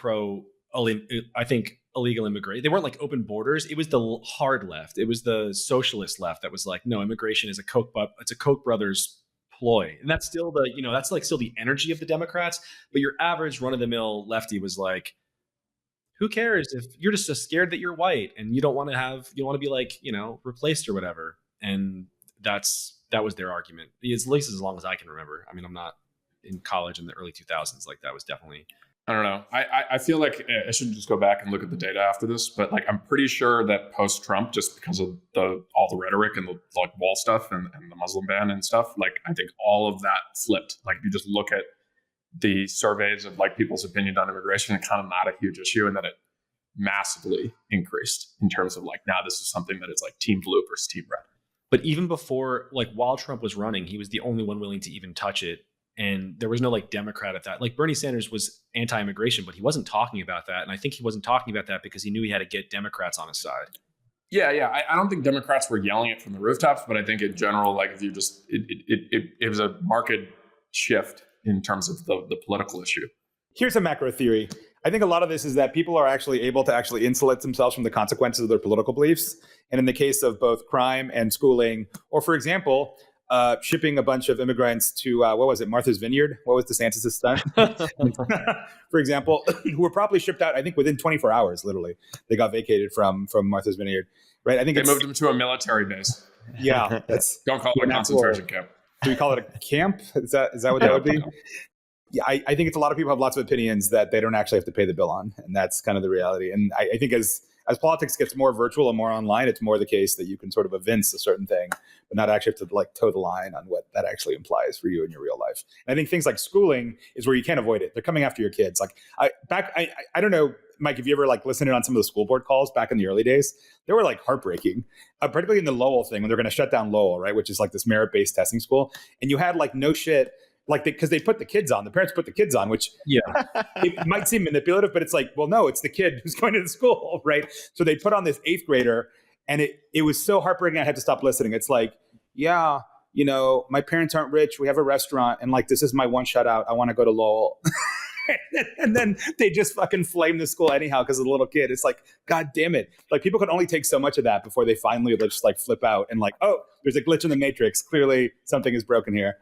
I think, illegal immigration. They weren't like open borders. It was the hard left. It was the socialist left that was like, no, immigration is it's a Koch brothers ploy. And that's still that's like still the energy of the Democrats. But your average run of the mill lefty was like, who cares if you're just so scared that you're white and you don't want to be like, replaced or whatever. And that was their argument. At least as long as I can remember. I mean, I'm not in college in the early 2000s. Like, that was definitely, I don't know. I feel like I should just go back and look at the data after this, but like I'm pretty sure that post-Trump, just because of all the rhetoric and the like wall stuff and the Muslim ban and stuff, like I think all of that flipped. Like, if you just look at the surveys of like people's opinion on immigration, it's kind of not a huge issue, and then it massively increased in terms of like, now this is something that is like team blue versus team red. But even before, like while Trump was running, he was the only one willing to even touch it. And there was no like Democrat at that. Like, Bernie Sanders was anti-immigration, but he wasn't talking about that. And I think he wasn't talking about that because he knew he had to get Democrats on his side. Yeah. I don't think Democrats were yelling it from the rooftops, but I think in general, like if you just, it was a marked shift in terms of the political issue. Here's a macro theory. I think a lot of this is that people are actually able to actually insulate themselves from the consequences of their political beliefs. And in the case of both crime and schooling, or for example, shipping a bunch of immigrants to, Martha's Vineyard? What was DeSantis' stunt? For example, who were probably shipped out, I think, within 24 hours, literally. They got vacated from Martha's Vineyard, right? I think they moved them to a military base. Yeah. Don't call it a concentration camp. Do we call it a camp? Is that what that would be? Yeah, I think it's a lot of people have lots of opinions that they don't actually have to pay the bill on. And that's kind of the reality. And I think as as politics gets more virtual and more online, it's more the case that you can sort of evince a certain thing, but not actually have to like toe the line on what that actually implies for you in your real life. And I think things like schooling is where you can't avoid it. They're coming after your kids. Like I don't know, Mike, if you ever like listened in on some of the school board calls back in the early days, they were like heartbreaking, particularly in the Lowell thing when they're going to shut down Lowell, right? Which is like this merit-based testing school. And you had like no shit, like because they put the kids on, the parents put the kids on, which it might seem manipulative, but it's like, well, no, it's the kid who's going to the school, right? So they put on this 8th grader, and it was so heartbreaking I had to stop listening. It's like, yeah, you know, my parents aren't rich. We have a restaurant, and like this is my one shot out. I want to go to Lowell. And then they just fucking flame the school anyhow because of the little kid. It's like, God damn it. Like people can only take so much of that before they finally just like flip out and like, oh, there's a glitch in the matrix. Clearly something is broken here.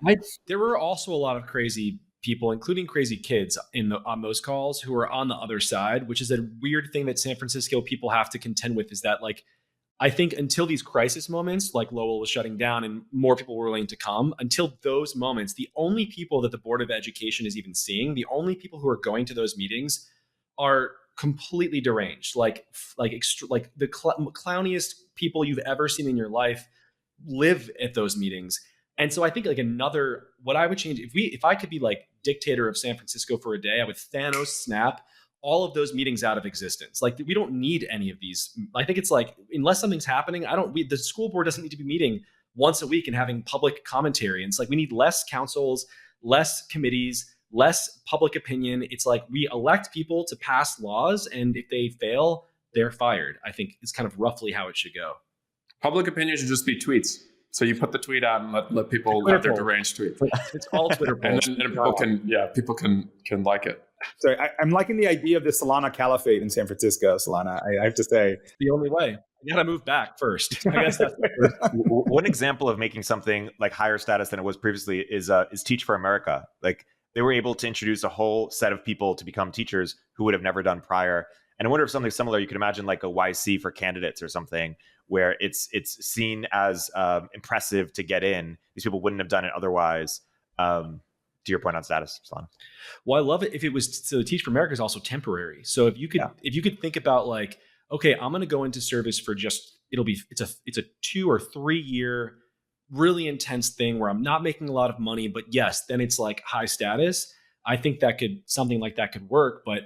There were also a lot of crazy people, including crazy kids on those calls who are on the other side, which is a weird thing that San Francisco people have to contend with, is that like, I think until these crisis moments, like Lowell was shutting down and more people were willing to come, until those moments, the only people that the Board of Education is even seeing, the only people who are going to those meetings are completely deranged, like the clowniest people you've ever seen in your life live at those meetings. And so I think like what I would change, if I could be like dictator of San Francisco for a day, I would Thanos snap all of those meetings out of existence. Like we don't need any of these. I think it's like, unless something's happening, the school board doesn't need to be meeting once a week and having public commentary. And it's like, we need less councils, less committees, less public opinion. It's like we elect people to pass laws, and if they fail, they're fired. I think it's kind of roughly how it should go. Public opinion should just be tweets. So you put the tweet out and let people have their deranged tweet. It's all Twitter polls. and people can like it. Sorry, I'm liking the idea of the Solana caliphate in San Francisco, Solana. I have to say. It's the only way. You got to move back first. I guess that's one example of making something like higher status than it was previously is Teach for America. Like they were able to introduce a whole set of people to become teachers who would have never done prior. And I wonder if something similar, you could imagine like a YC for candidates or something, where it's seen as impressive to get in. These people wouldn't have done it otherwise. To your point on status, Solana. Well, I love it if it was, so Teach for America is also temporary. So if you could think about like, okay, I'm going to go into service for just, it's a 2 or 3 year really intense thing where I'm not making a lot of money, but yes, then it's like high status. I think something like that could work, but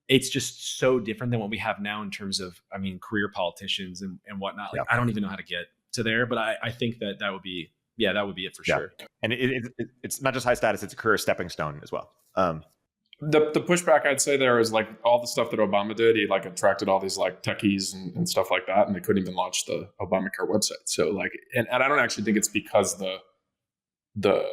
it's just so different than what we have now in terms of, I mean, career politicians and whatnot. Like, I don't even know how to get to there, but I think that would be it for sure. And it's not just high status, it's a career stepping stone as well. The pushback I'd say there is like all the stuff that Obama did. He like attracted all these like techies and stuff like that, and they couldn't even launch the Obamacare website. So like, and I don't actually think it's because the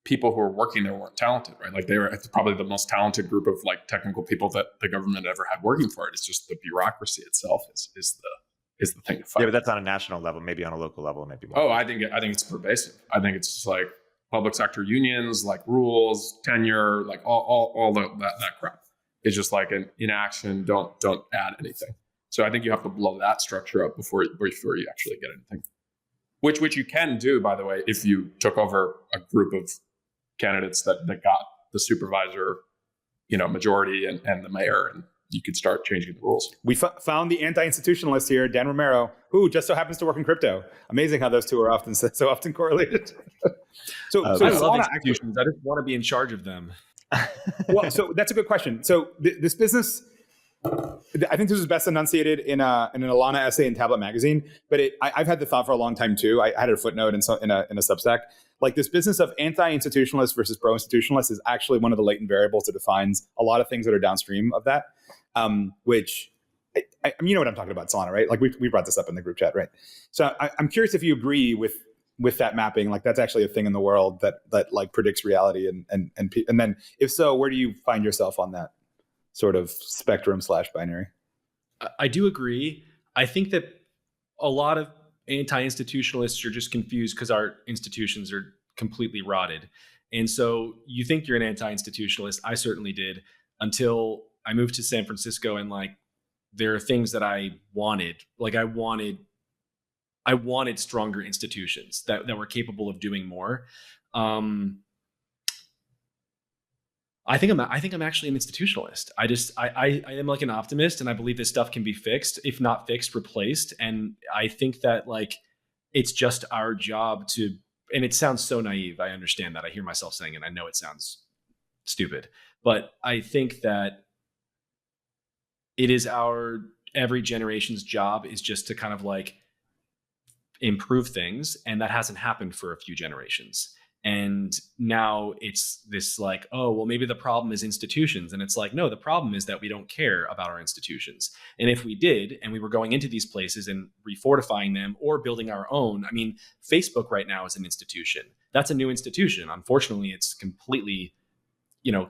people who were working there weren't talented, right? Like they were probably the most talented group of like technical people that the government ever had working for it. It's just the bureaucracy itself is the thing to fight. Yeah, but that's on a national level, maybe on a local level, maybe more. Oh, I think it's pervasive. I think it's just like public sector unions, like rules, tenure, like all that crap. It's just like an inaction. Don't add anything. So I think you have to blow that structure up before you actually get anything. Which you can do, by the way, if you took over a group of candidates that got the supervisor, majority and the mayor, and you could start changing the rules. We found the anti-institutionalist here, Dan Romero, who just so happens to work in crypto. Amazing how those two are so often correlated. so I love institutions. I just want to be in charge of them. Well, so that's a good question. So this business, I think this was best enunciated in an Aella essay in Tablet Magazine, but I've had the thought for a long time too. I had a footnote in a Substack. Like this business of anti-institutionalist versus pro-institutionalist is actually one of the latent variables that defines a lot of things that are downstream of that. Which, you know what I'm talking about, Solana, right? Like we brought this up in the group chat, right? So I'm curious if you agree with that mapping. Like that's actually a thing in the world that like predicts reality, and then if so, where do you find yourself on that sort of spectrum / binary? I do agree. I think that a lot of anti-institutionalists are just confused because our institutions are completely rotted. And so you think you're an anti-institutionalist. I certainly did until I moved to San Francisco, and like there are things that I wanted. Like I wanted stronger institutions that were capable of doing more. I think I'm actually an institutionalist. I am like an optimist, and I believe this stuff can be fixed, if not fixed, replaced. And I think that like it's just our job to. And it sounds so naive. I understand that. I hear myself saying it. I know it sounds stupid, but I think that it is every generation's job is just to kind of like improve things, and that hasn't happened for a few generations. And now it's this like, oh, well, maybe the problem is institutions. And it's like, no, the problem is that we don't care about our institutions. And if we did, and we were going into these places and refortifying them or building our own, I mean, Facebook right now is an institution. That's a new institution. Unfortunately, it's completely,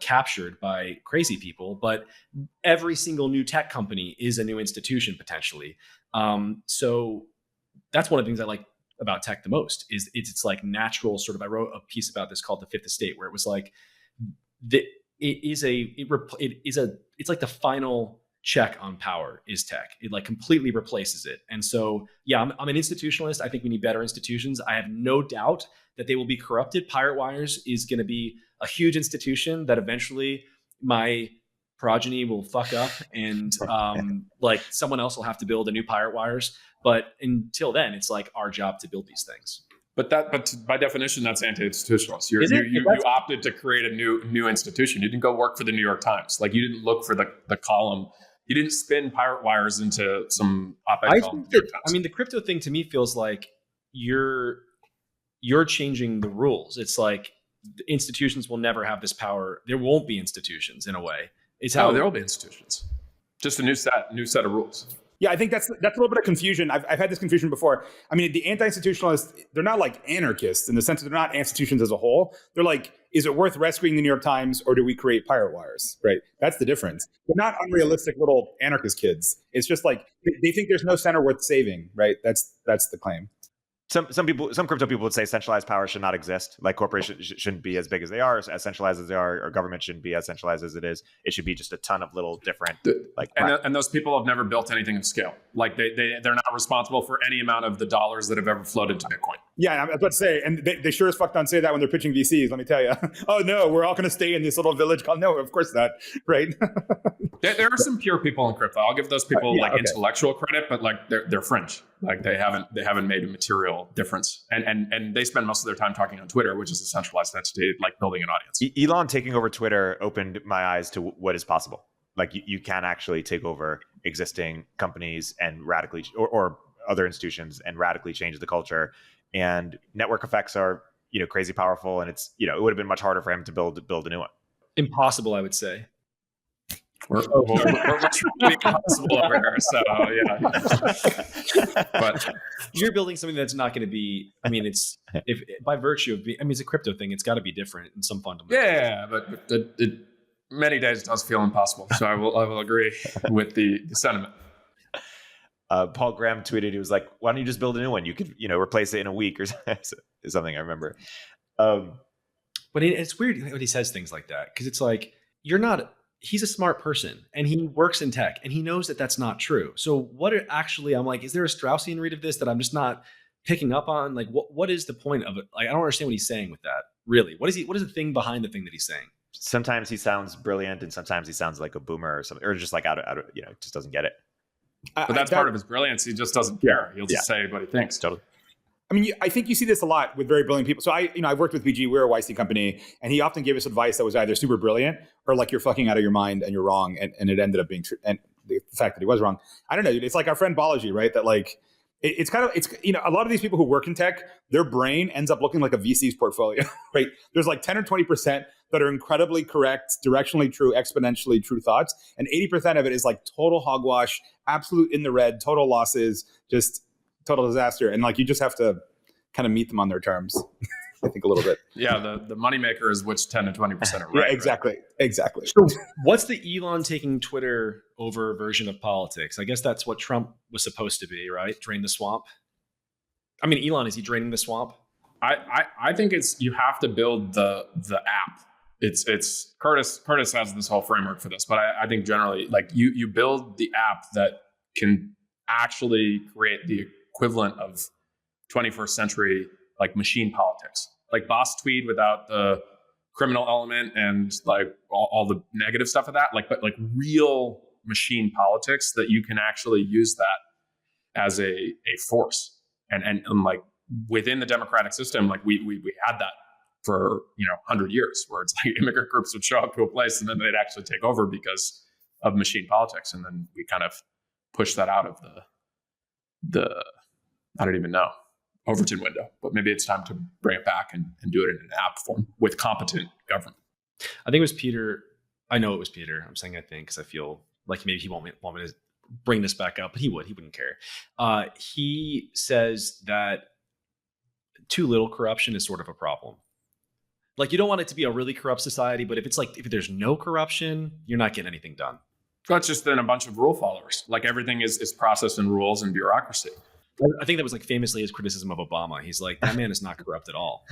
captured by crazy people, but every single new tech company is a new institution potentially. So that's one of the things I like about tech the most is it's like natural sort of. I wrote a piece about this called The Fifth Estate, where it was like it's like the final check on power is tech. It like completely replaces it. And so, yeah, I'm an institutionalist. I think we need better institutions. I have no doubt that they will be corrupted. Pirate Wires is going to be a huge institution that eventually my progeny will fuck up, and like someone else will have to build a new Pirate Wires. But until then, it's like our job to build these things. But by definition, that's anti-institutionalist. You opted to create a new institution. You didn't go work for the New York Times. Like, you didn't look for the column. You didn't spin Pirate Wires into some op-ed column. I mean, the crypto thing to me feels like you're changing the rules. It's like the institutions will never have this power. There won't be institutions in a way. It's how there will be institutions. Just a new set of rules. Yeah, I think that's a little bit of confusion. I've had this confusion before. I mean, the anti-institutionalists, they're not like anarchists in the sense that they're not institutions as a whole. They're like, is it worth rescuing the New York Times, or do we create Pirate Wires, right? That's the difference. They're not unrealistic little anarchist kids. It's just like they think there's no center worth saving, right? That's the claim. Some crypto people would say centralized power should not exist. Like, corporations shouldn't be as big as they are, as centralized as they are, or government shouldn't be as centralized as it is. It should be just a ton of little different. And those people have never built anything of scale. Like they're not responsible for any amount of the dollars that have ever flowed into Bitcoin. Yeah, I'm about to say, and they sure as fuck don't say that when they're pitching VCs. Let me tell you. Oh no, we're all going to stay in this little village called. No, of course not. Right. There are some pure people in crypto. I'll give those people intellectual credit, but like they're fringe. Like they haven't made a material difference, and they spend most of their time talking on Twitter, which is a centralized entity, like building an audience. Elon taking over Twitter opened my eyes to what is possible. Like you can actually take over existing companies and radically, or other institutions, and radically change the culture. And network effects are crazy powerful, and it's it would have been much harder for him to build a new one. Impossible, I would say. We're much more impossible over here. So yeah, but you're building something that's not going to be. I mean, it's if by virtue of it's a crypto thing. It's got to be different in some fundamental. Yeah, but it many days does feel impossible. So I will agree with the sentiment. Paul Graham tweeted, he was like, "Why don't you just build a new one? You could replace it in a week or something." I remember. But it's weird when he says things like that, because it's like he's a smart person and he works in tech and he knows that that's not true. So I'm like, is there a Straussian read of this that I'm just not picking up on? Like, what is the point of it? Like, I don't understand what he's saying with that. Really, what is the thing behind the thing that he's saying? Sometimes he sounds brilliant, and sometimes he sounds like a boomer or something, or just like out of just doesn't get it. But that's part of his brilliance. He just doesn't care. He'll just say what he thinks. Totally. I mean, I think you see this a lot with very brilliant people. So I've worked with BG. We're a YC company, and he often gave us advice that was either super brilliant or like you're fucking out of your mind and you're wrong, and it ended up being true. And the fact that he was wrong, I don't know, dude. It's like our friend Balaji, right? That like it's a lot of these people who work in tech, their brain ends up looking like a VC's portfolio, right? There's like 10 or 20% that are incredibly correct, directionally true, exponentially true thoughts, and 80% of it is like total hogwash, absolute in the red, total losses, just total disaster. And like you just have to kind of meet them on their terms. I think a little bit. Yeah, the moneymaker is which 10 to 20% are right. Yeah, exactly. Right? Exactly. So what's the Elon taking Twitter over version of politics? I guess that's what Trump was supposed to be, right? Drain the swamp. I mean, Elon, is he draining the swamp? I think you have to build the app. It's Curtis has this whole framework for this, but I think generally like you build the app that can actually create the equivalent of 21st century like machine politics, like Boss Tweed without the criminal element and like all the negative stuff of that, but like real machine politics that you can actually use that as a force. And like within the democratic system, like we had that for 100 years, where it's like immigrant groups would show up to a place and then they'd actually take over because of machine politics, and then we kind of push that out of the I don't even know, Overton window. But maybe it's time to bring it back and do it in an app form with competent government. I think it was Peter. I know it was Peter. I'm saying I think because I feel like maybe he won't want me to bring this back up, but he wouldn't care. He says that too little corruption is sort of a problem. Like, you don't want it to be a really corrupt society, but if there's no corruption, you're not getting anything done. That's just then a bunch of rule followers. Like everything is processed in rules and bureaucracy. I think that was like famously his criticism of Obama. He's like, that man is not corrupt at all.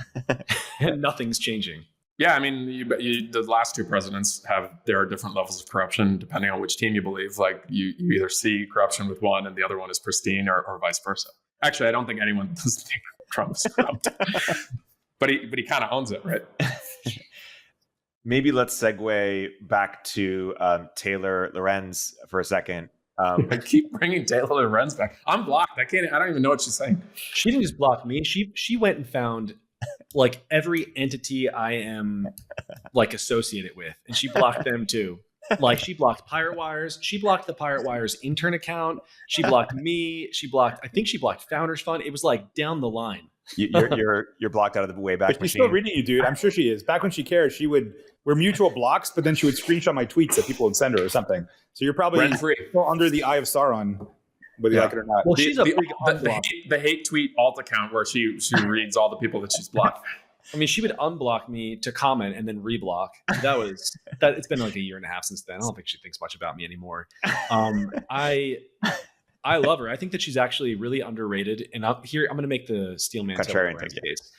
And nothing's changing. Yeah, I mean, the last two presidents there are different levels of corruption depending on which team you believe. Like you either see corruption with one and the other one is pristine, or vice versa. Actually, I don't think anyone does think Trump's corrupt. But he kind of owns it, right? Maybe let's segue back to Taylor Lorenz for a second. I keep bringing Taylor Lorenz back. I'm blocked. I don't even know what she's saying. She didn't just block me. She went and found like every entity I am like associated with, and she blocked them too. Like she blocked Pirate Wires. She blocked the Pirate Wires intern account. She blocked me. I think she blocked Founders Fund. It was like down the line. You're blocked out of the Wayback But she's Machine. still reading you, dude. I'm sure she is. Back when she cared, we're mutual blocks, but then she would screenshot my tweets that people would send her or something. So you're probably still under the eye of Sauron, whether you like it or not. Well, she's the hate tweet alt account where she reads all the people that she's blocked. I mean, she would unblock me to comment and then reblock. It's been like a year and a half since then. I don't think she thinks much about me anymore. I love her. I think that she's actually really underrated. And I'm going to make the Steelman case.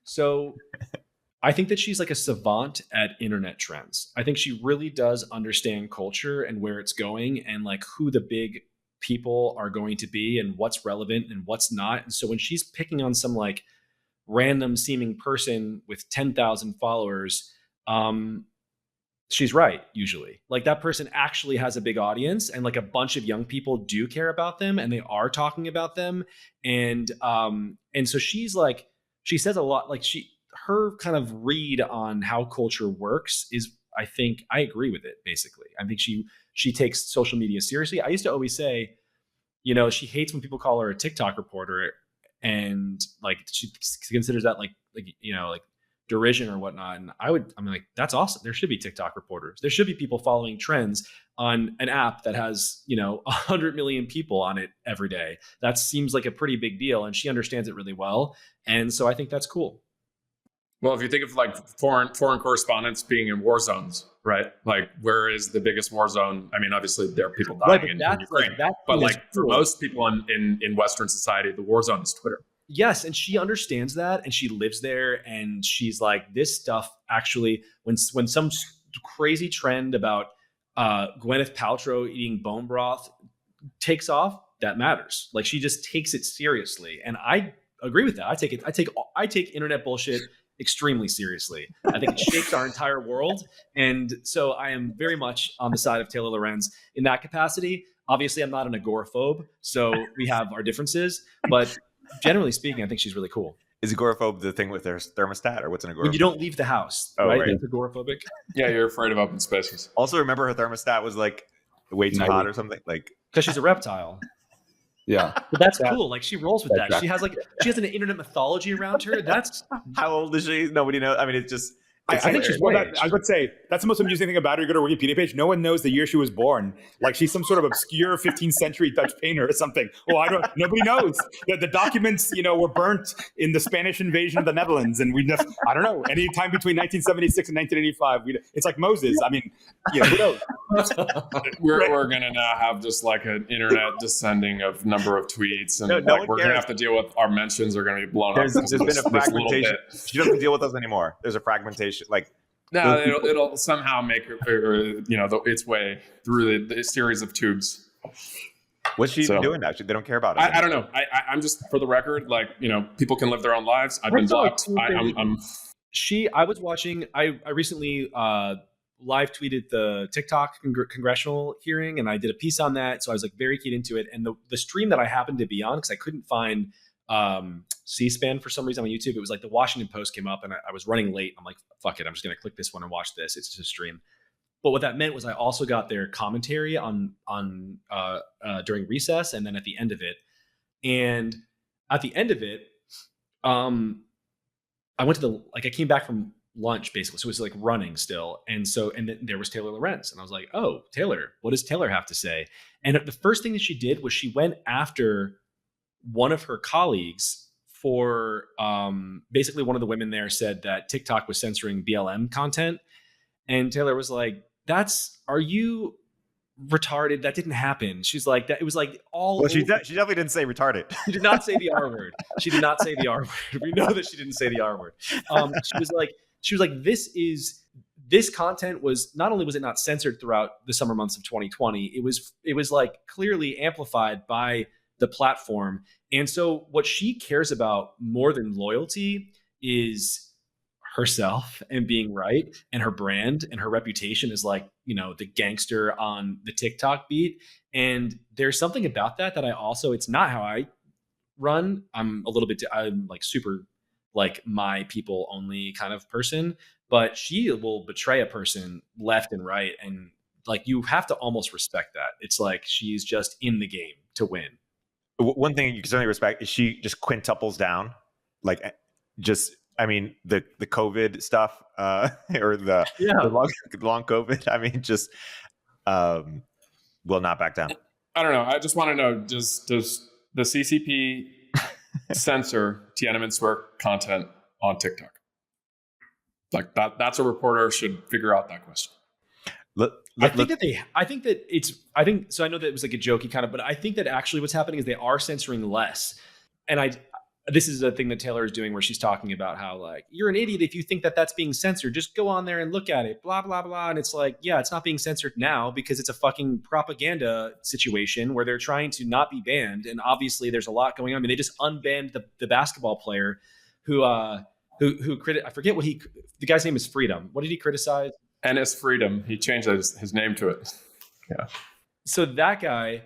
So I think that she's like a savant at internet trends. I think she really does understand culture and where it's going and like who the big people are going to be and what's relevant and what's not. And so when she's picking on some like random seeming person with 10,000 followers, she's right. Usually like that person actually has a big audience and like a bunch of young people do care about them and they are talking about them. And so she's like, she says a lot, like her kind of read on how culture works is, I think I agree with it. Basically. I think she takes social media seriously. I used to always say, she hates when people call her a TikTok reporter and like, she considers that like derision or whatnot. And I'm like, that's awesome. There should be TikTok reporters. There should be people following trends on an app that has, 100 million people on it every day. That seems like a pretty big deal. And she understands it really well. And so I think that's cool. Well, if you think of like foreign correspondents being in war zones, right? Like where is the biggest war zone? I mean, obviously there are people dying in Ukraine, but like for most people in Western society, the war zone is Twitter. Yes, and she understands that, and she lives there, and she's like, this stuff actually, when some crazy trend about Gwyneth Paltrow eating bone broth takes off, that matters. Like she just takes it seriously, and I agree with that. I take internet bullshit extremely seriously. I think it shapes our entire world, and so I am very much on the side of Taylor Lorenz in that capacity. Obviously, I'm not an agoraphobe, so we have our differences, but generally speaking, I think she's really cool. Is agoraphobe the thing with their thermostat, or what's an agoraphobe? When you don't leave the house, right? That's agoraphobic. Yeah, you're afraid of open spaces. Also, remember her thermostat was like way too hot or something, like because she's a reptile. Yeah, but that's cool. Like she rolls with that. She has an internet mythology around her. That's how old is she? Nobody knows. I mean, it's just. I think she's I would say that's the most amusing thing about her. You go to her Wikipedia page. No one knows the year she was born. Like she's some sort of obscure 15th century Dutch painter or something. Well, nobody knows. The documents, were burnt in the Spanish invasion of the Netherlands, and I don't know, any time between 1976 and 1985. It's like Moses. I mean, who knows? We're gonna now have just like an internet descending of number of tweets, and we're gonna have to deal with our mentions are gonna be blown up. There's been a fragmentation. She doesn't deal with us anymore. There's a fragmentation. Like no, it'll somehow make its way through the series of tubes. What's she doing now? They don't care about it. I don't know. I'm just, for the record, like people can live their own lives. I've been blocked. I was watching, I recently live tweeted the TikTok congressional hearing, and I did a piece on that. So I was like very keyed into it. And the stream that I happened to be on, because I couldn't find C-SPAN for some reason on YouTube, it was like the Washington Post came up, and I was running late. I'm like, fuck it, I'm just going to click this one and watch this. It's just a stream. But what that meant was I also got their commentary on during recess, and then at the end of it. And at the end of it, I went to I came back from lunch basically. So it was like running still. And then there was Taylor Lorenz. And I was like, oh, Taylor, what does Taylor have to say? And the first thing that she did was she went after one of her colleagues for basically one of the women there said that TikTok was censoring BLM content. And Taylor was like, are you retarded? That didn't happen. She's like, that it was like all. Well, she definitely didn't say retarded. She did not say the R word. She did not say the R word. We know that she didn't say the R word. She was like, this content was not only was it not censored throughout the summer months of 2020, it was like clearly amplified by the platform. And so what she cares about more than loyalty is herself and being right, and her brand and her reputation is like, the gangster on the TikTok beat. And there's something about that I also, it's not how I run. I'm like super like my people only kind of person, but she will betray a person left and right. And like, you have to almost respect that. It's like, she's just in the game to win. One thing you can certainly respect is she just quintuples down, like just, I mean, the COVID stuff or the long COVID. I mean, just will not back down. I don't know. I just want to know, does the CCP censor Tiananmen Square content on TikTok? Like that's a reporter should figure out that question. I think so. I know that it was like a jokey kind of, but I think that actually what's happening is they are censoring less. And this is a thing that Taylor is doing where she's talking about how like, you're an idiot if you think that that's being censored. Just go on there and look at it, blah, blah, blah. And it's like, yeah, it's not being censored now because it's a fucking propaganda situation where they're trying to not be banned. And obviously there's a lot going on. I mean, they just unbanned the basketball player who I forget the guy's name is Freedom. What did he criticize? Ennis Freedom. He changed his name to it. Yeah. So that guy,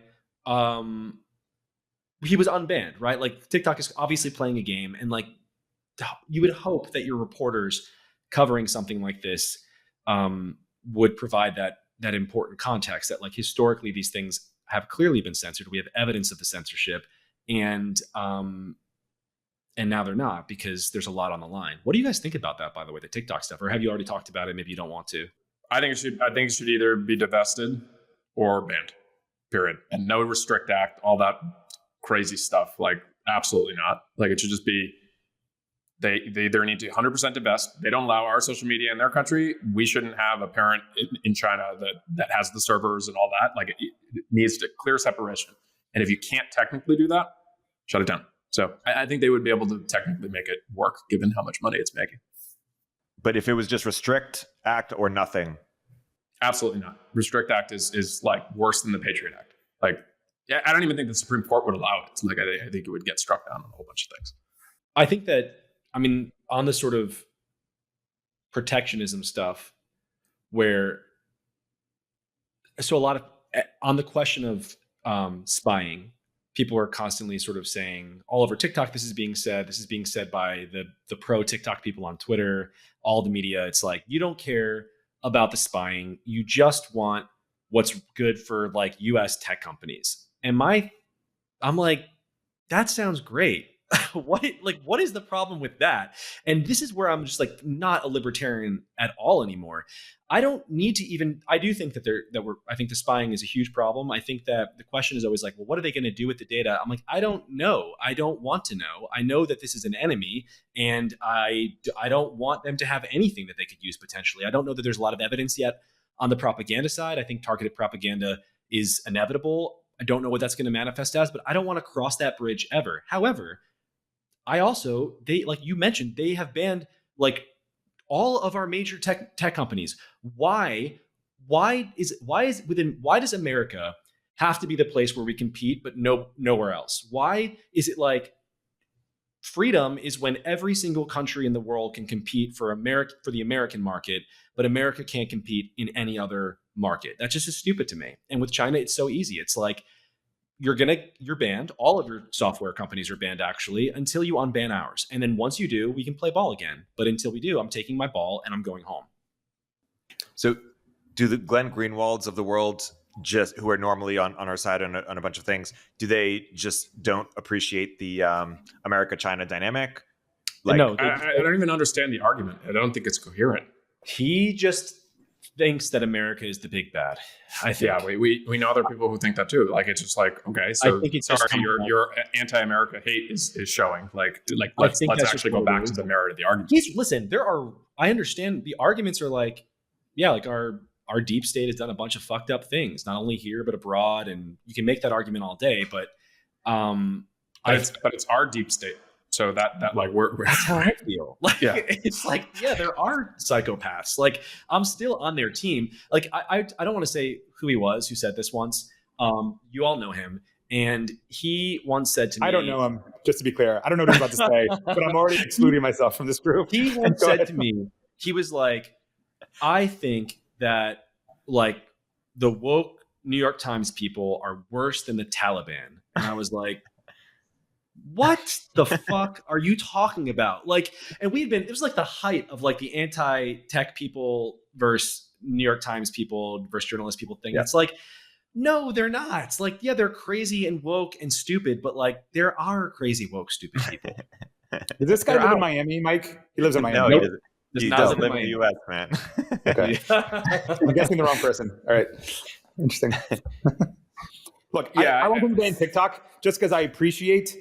he was unbanned, right? Like TikTok is obviously playing a game, and like you would hope that your reporters covering something like this would provide that important context that like historically these things have clearly been censored. We have evidence of the censorship, and now they're not because there's a lot on the line. What do you guys think about that, by the way, the TikTok stuff? Or have you already talked about it? Maybe you don't want to. I think it should either be divested or banned, period. And no restrict act, all that crazy stuff. Like, absolutely not. Like, it should just be, they either need to 100% divest. They don't allow our social media in their country. We shouldn't have a parent in China that has the servers and all that. Like, it needs to clear separation. And if you can't technically do that, shut it down. So I think they would be able to technically make it work given how much money it's making. But if it was just restrict act or nothing. Absolutely not. Restrict act is like worse than the Patriot Act. Like, yeah, I don't even think the Supreme Court would allow it. Like, I think it would get struck down on a whole bunch of things. I think that, I mean, on the sort of protectionism stuff so a lot of, on the question of spying, people are constantly sort of saying all over TikTok, this is being said by the pro TikTok people on Twitter, all the media. It's like, you don't care about the spying. You just want what's good for like US tech companies. And I'm like, that sounds great. What is the problem with that? And this is where I'm just like not a libertarian at all anymore. I don't need to even, I do think I think the spying is a huge problem. I think that the question is always like, well, what are they going to do with the data? I'm like, I don't know. I don't want to know. I know that this is an enemy, and I don't want them to have anything that they could use potentially. I don't know that there's a lot of evidence yet on the propaganda side. I think targeted propaganda is inevitable. I don't know what that's going to manifest as, but I don't want to cross that bridge ever. However, they, like you mentioned, they have banned like all of our major tech companies. Why does America have to be the place where we compete, but nowhere else? Why is it like freedom is when every single country in the world can compete for the American market, but America can't compete in any other market. That just is stupid to me. And with China, it's so easy. It's like you're banned. All of your software companies are banned actually until you unban ours. And then once you do, we can play ball again. But until we do, I'm taking my ball and I'm going home. So do the Glenn Greenwalds of the world, just who are normally on our side on a bunch of things, do they just don't appreciate the America-China dynamic? Like, No, I don't even understand the argument. I don't think it's coherent. he just thinks that America is the big bad. I think. Yeah, we know other people who think that too. Like, it's just like, okay, so I think it's sorry, just your anti-America hate is showing. Like I let's think that's actually just go back to the merit of the argument. Listen, I understand the arguments are like, yeah, like our deep state has done a bunch of fucked up things, not only here but abroad, and you can make that argument all day. But it's our deep state. So that like we're that's how I feel. Like, Yeah. it's like, yeah, there are psychopaths. Like, I'm still on their team. Like, I don't want to say who he was who said this once. You all know him, and he once said to me, I don't know him, just to be clear. I don't know what he's about to say, but I'm already excluding myself from this group. He once said to me, he was like, I think that like the woke New York Times people are worse than the Taliban. And I was like, what the fuck are you talking about? Like, and it was like the height of like the anti-tech people versus New York Times people versus journalist people thing. Yeah. It's like, no, they're not. It's like, yeah, they're crazy and woke and stupid, but like there are crazy, woke, stupid people. Does this guy live in Miami, Mike? He lives in Miami. no, Nope. he doesn't. Does He not doesn't live live in in the U.S., man. Okay. I'm guessing the wrong person. All right. Interesting. Look, Yeah, I want him to ban TikTok just because I appreciate,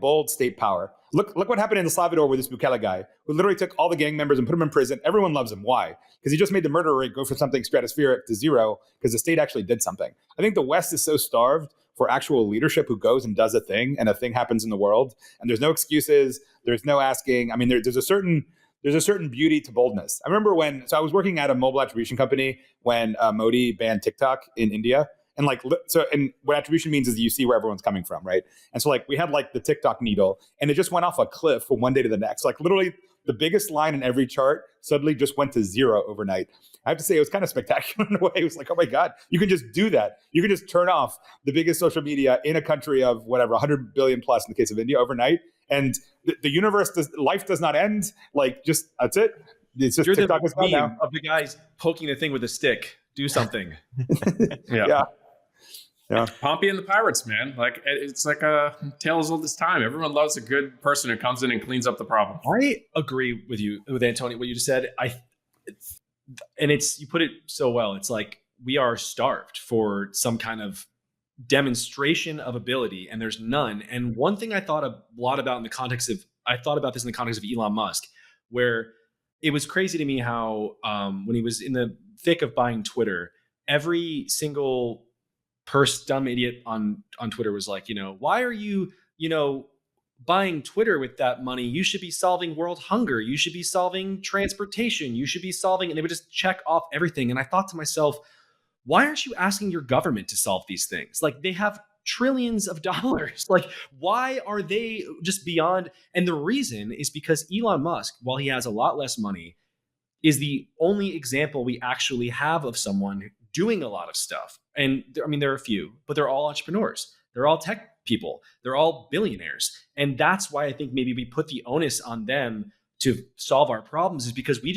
bold state power. Look what happened in El Salvador with this Bukele guy who literally took all the gang members and put them in prison. Everyone loves him. Why? Because he just made the murder rate go from something stratospheric to zero because the state actually did something. I think the West is so starved for actual leadership who goes and does a thing, and a thing happens in the world, and there's no excuses. There's no asking. I mean, there's a certain beauty to boldness. I remember I was working at a mobile attribution company when Modi banned TikTok in India. And and what attribution means is you see where everyone's coming from, right? And so we had the TikTok needle, and it just went off a cliff from one day to the next. Like literally the biggest line in every chart suddenly just went to zero overnight. I have to say it was kind of spectacular in a way. It was like, oh my God, you can just do that. You can just turn off the biggest social media in a country of 100 billion plus in the case of India overnight. And the life does not end. That's it. It's just You're TikTok is gone meme now. of the guys poking the thing with a stick. Do something. Yeah. Pompey and the Pirates, man. Like, it's like a tale as old as time. Everyone loves a good person who comes in and cleans up the problem. I agree with Antonio, what you just said. You put it so well. It's like we are starved for some kind of demonstration of ability, and there's none. And one thing I thought a lot about I thought about this in the context of Elon Musk, where it was crazy to me how when he was in the thick of buying Twitter, every single dumb idiot on Twitter was like, why are you, buying Twitter with that money? You should be solving world hunger. You should be solving transportation. You should be solving, and they would just check off everything. And I thought to myself, why aren't you asking your government to solve these things? Like, they have trillions of dollars. Like, why are they just beyond? And the reason is because Elon Musk, while he has a lot less money, is the only example we actually have of someone doing a lot of stuff. And there are a few, but they're all entrepreneurs. They're all tech people. They're all billionaires. And that's why I think maybe we put the onus on them to solve our problems, is because we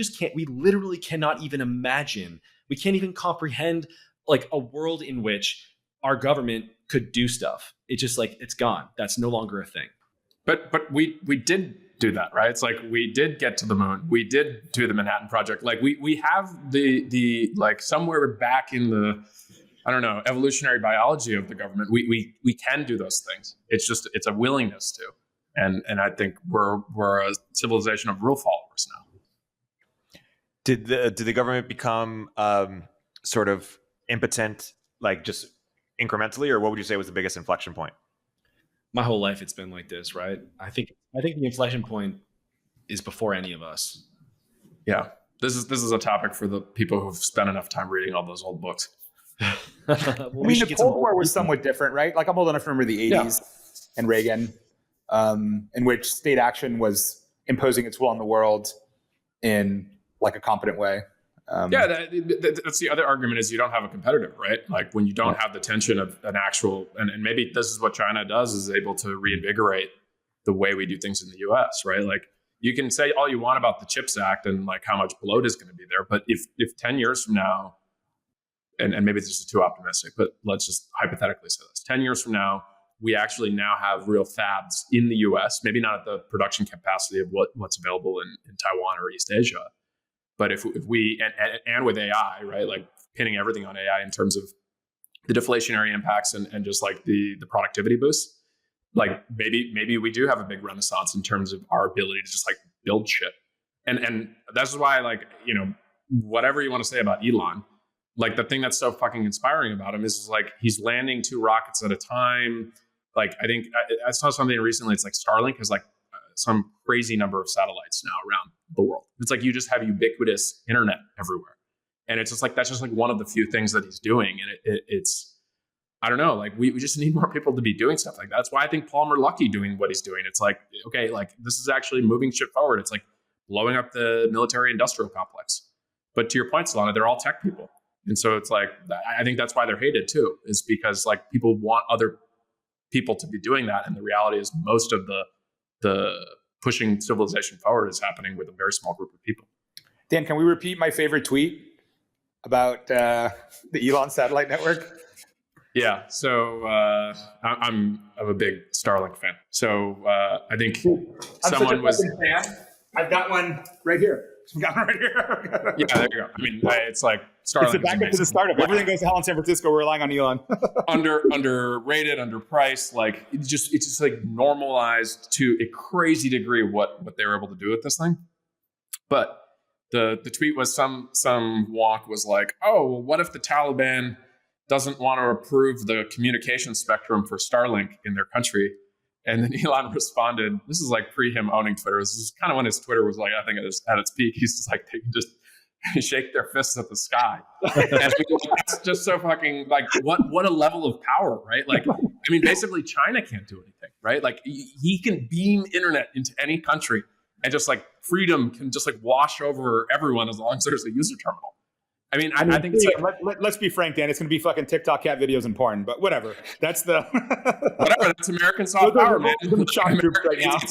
literally cannot even imagine, we can't even comprehend like a world in which our government could do stuff. It's just like, it's gone. That's no longer a thing. But we did do that, right? It's like we did get to the moon. We did do the Manhattan Project. Like we have the like somewhere back in the, I don't know, evolutionary biology of the government. We can do those things. It's a willingness to, and I think we're a civilization of rule followers now. Did the government become sort of impotent, like just incrementally, or what would you say was the biggest inflection point? My whole life it's been like this, right? I think the inflection point is before any of us. Yeah, this is a topic for the people who've spent enough time reading all those old books. The Cold War was somewhat different, right? Like, I'm old enough to remember the 80s and Reagan. in which state action was imposing its will on the world in like a competent way. That's the other argument is you don't have a competitor, right? Like when you don't have the tension of an actual, and maybe this is what China does, is able to reinvigorate the way we do things in the US, right? Like you can say all you want about the CHIPS Act and like how much bloat is going to be there, but if 10 years from now, and maybe this is too optimistic, but let's just hypothetically say this, 10 years from now, we actually now have real fabs in the US, maybe not at the production capacity of what's available in Taiwan or East Asia. But if we, and with AI, right, like pinning everything on AI in terms of the deflationary impacts and just like the productivity boost, like maybe we do have a big renaissance in terms of our ability to just like build shit. And that's why, like, you know, whatever you want to say about Elon, like the thing that's so fucking inspiring about him is like he's landing 2 rockets at a time. Like I think I saw something recently. It's like Starlink has like some crazy number of satellites now around the world. It's like you just have ubiquitous internet everywhere, and it's just like that's just like one of the few things that he's doing. And it's I don't know, like we just need more people to be doing stuff like that. That's why I think Palmer Luckey doing what he's doing. It's like, okay, like this is actually moving shit forward. It's like blowing up the military industrial complex. But to your point, Solana, they're all tech people, and so it's like I think that's why they're hated too, is because like people want other people to be doing that, and the reality is most of the pushing civilization forward is happening with a very small group of people. Dan, can we repeat my favorite tweet about the Elon satellite network? Yeah, so I'm a big Starlink fan. So I think someone was. Fan. I've got one right here. Yeah, there you go. I mean, it's like Starlink. It's the backup to the startup. Everything goes to hell in San Francisco. We're relying on Elon. Underrated, underpriced. Like it's just like normalized to a crazy degree what they were able to do with this thing. But the tweet was some wonk was like, oh, well, what if the Taliban doesn't want to approve the communication spectrum for Starlink in their country? And then Elon responded, this is like pre him owning Twitter. This is kind of when his Twitter was like, I think at its peak, he's just like, they can just shake their fists at the sky. And that's just so fucking like, what a level of power, right? Like, I mean, basically China can't do anything, right? Like he can beam internet into any country and just like freedom can just like wash over everyone as long as there's a user terminal. I mean, I think it's like, let's be frank, Dan. It's going to be fucking TikTok cat videos and porn, but whatever. That's the whatever. That's American soft power, man. It's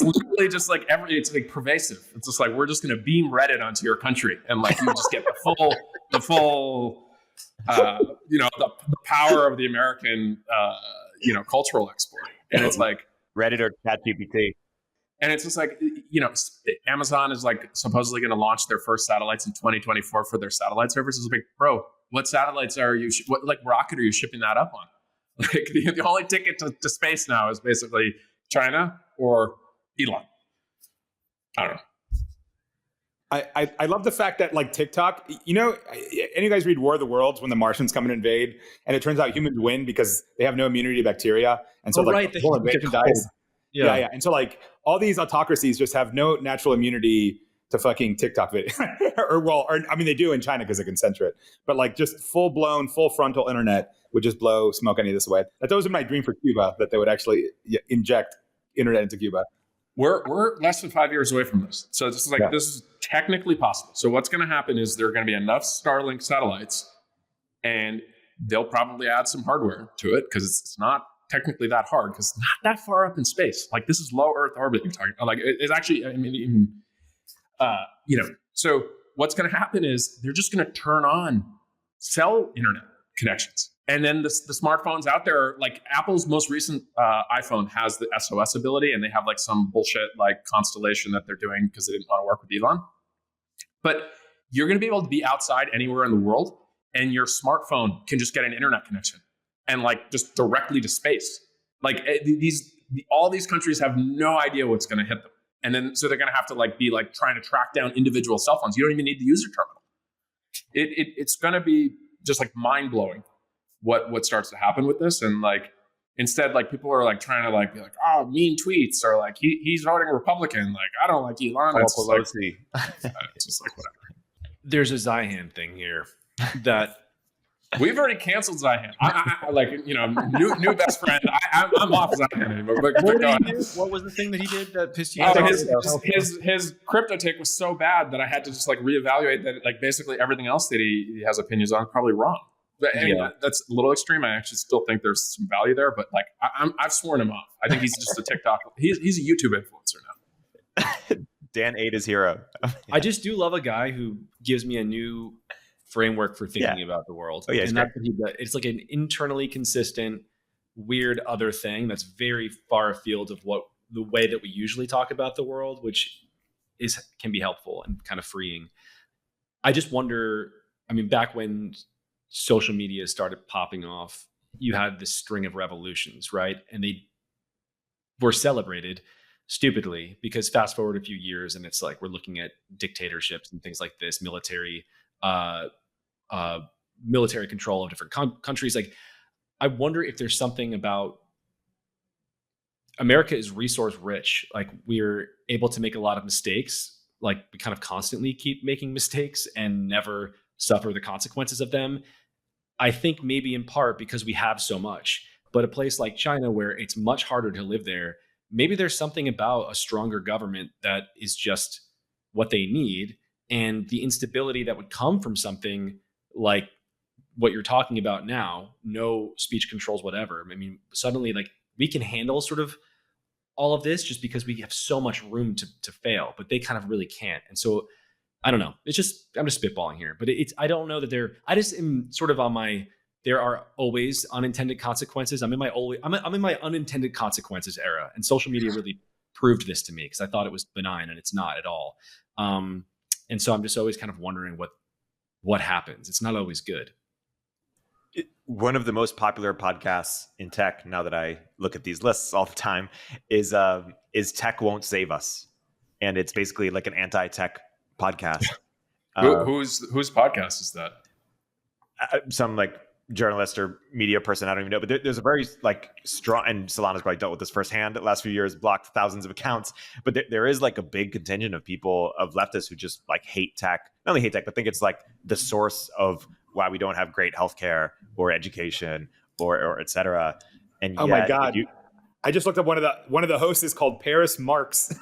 literally just like it's like pervasive. It's just like we're just going to beam Reddit onto your country, and like you just get the full, the power of the American, cultural export. And it's like Reddit or ChatGPT. And it's just like, Amazon is like supposedly going to launch their first satellites in 2024 for their satellite services. Like, bro, what satellites are you, what like rocket are you shipping that up on? Like the only ticket to space now is basically China or Elon. I don't know. I love the fact that like TikTok, any of you guys read War of the Worlds when the Martians come and invade, and it turns out humans win because they have no immunity to bacteria, and so the whole invasion dies. Yeah. And so like all these autocracies just have no natural immunity to fucking TikTok video, they do in China because they can censor it, but like just full frontal internet would just blow smoke any of this away. That was my dream for Cuba, that they would actually inject internet into Cuba. We're less than 5 years away from this. So this is like, This is technically possible. So what's going to happen is there are going to be enough Starlink satellites and they'll probably add some hardware to it because it's not technically that hard because it's not that far up in space. Like this is low Earth orbit you're talking about. Like it's actually, so what's going to happen is they're just going to turn on cell internet connections. And then the smartphones out there, like Apple's most recent iPhone has the SOS ability, and they have like some bullshit like constellation that they're doing because they didn't want to work with Elon. But you're going to be able to be outside anywhere in the world, and your smartphone can just get an internet connection and like just directly to space. Like all these countries have no idea what's going to hit them. And then, so they're going to have to like be like trying to track down individual cell phones. You don't even need the user terminal. It's going to be just like mind blowing what starts to happen with this. And like, instead, like people are like trying to like be like, oh, mean tweets, or like he's voting Republican. Like, I don't like Elon. It's just like whatever. There's a Zeihan thing here that We've already canceled Zeihan. I like, new best friend. I'm off Zeihan anymore. But go ahead. What was the thing that he did that pissed you Oh, off? his crypto take was so bad that I had to just like reevaluate that. Like basically everything else that he has opinions on is probably wrong. But I mean, that's a little extreme. I actually still think there's some value there. But like I've sworn him off. I think he's just a TikTok. He's a YouTube influencer now. Dan ate his hero. I just do love a guy who gives me a new framework for thinking about the world. Oh, yeah, and that's what he does. It's like an internally consistent, weird other thing that's very far afield of what the way that we usually talk about the world, which can be helpful and kind of freeing. I just wonder, I mean, back when social media started popping off, you had this string of revolutions, right? And they were celebrated stupidly because fast forward a few years and it's like we're looking at dictatorships and things like this, military control of different countries. Like, I wonder if there's something about America is resource rich. Like, we're able to make a lot of mistakes. Like, we kind of constantly keep making mistakes and never suffer the consequences of them. I think maybe in part because we have so much, but a place like China where it's much harder to live there, maybe there's something about a stronger government that is just what they need. And the instability that would come from something like what you're talking about now, no speech controls, whatever. I mean, suddenly like we can handle sort of all of this just because we have so much room to fail, but they kind of really can't. And so I don't know. It's just, I'm just spitballing here, but I don't know that I just am sort of on my, there are always unintended consequences. I'm in my unintended consequences era, and social media really proved this to me because I thought it was benign and it's not at all. And so I'm just always kind of wondering what happens. It's not always good. One of the most popular podcasts in tech, now that I look at these lists all the time, is Tech Won't Save Us. And it's basically like an anti-tech podcast. Whose podcast is that? Some like journalist or media person, I don't even know, but there's a very like strong, and Solana's probably dealt with this firsthand the last few years, blocked thousands of accounts, but there is like a big contingent of people, of leftists, who just like hate tech, not only hate tech, but think it's like the source of why we don't have great healthcare or education or et cetera. And oh my God. I just looked up one of the hosts is called Paris Marx.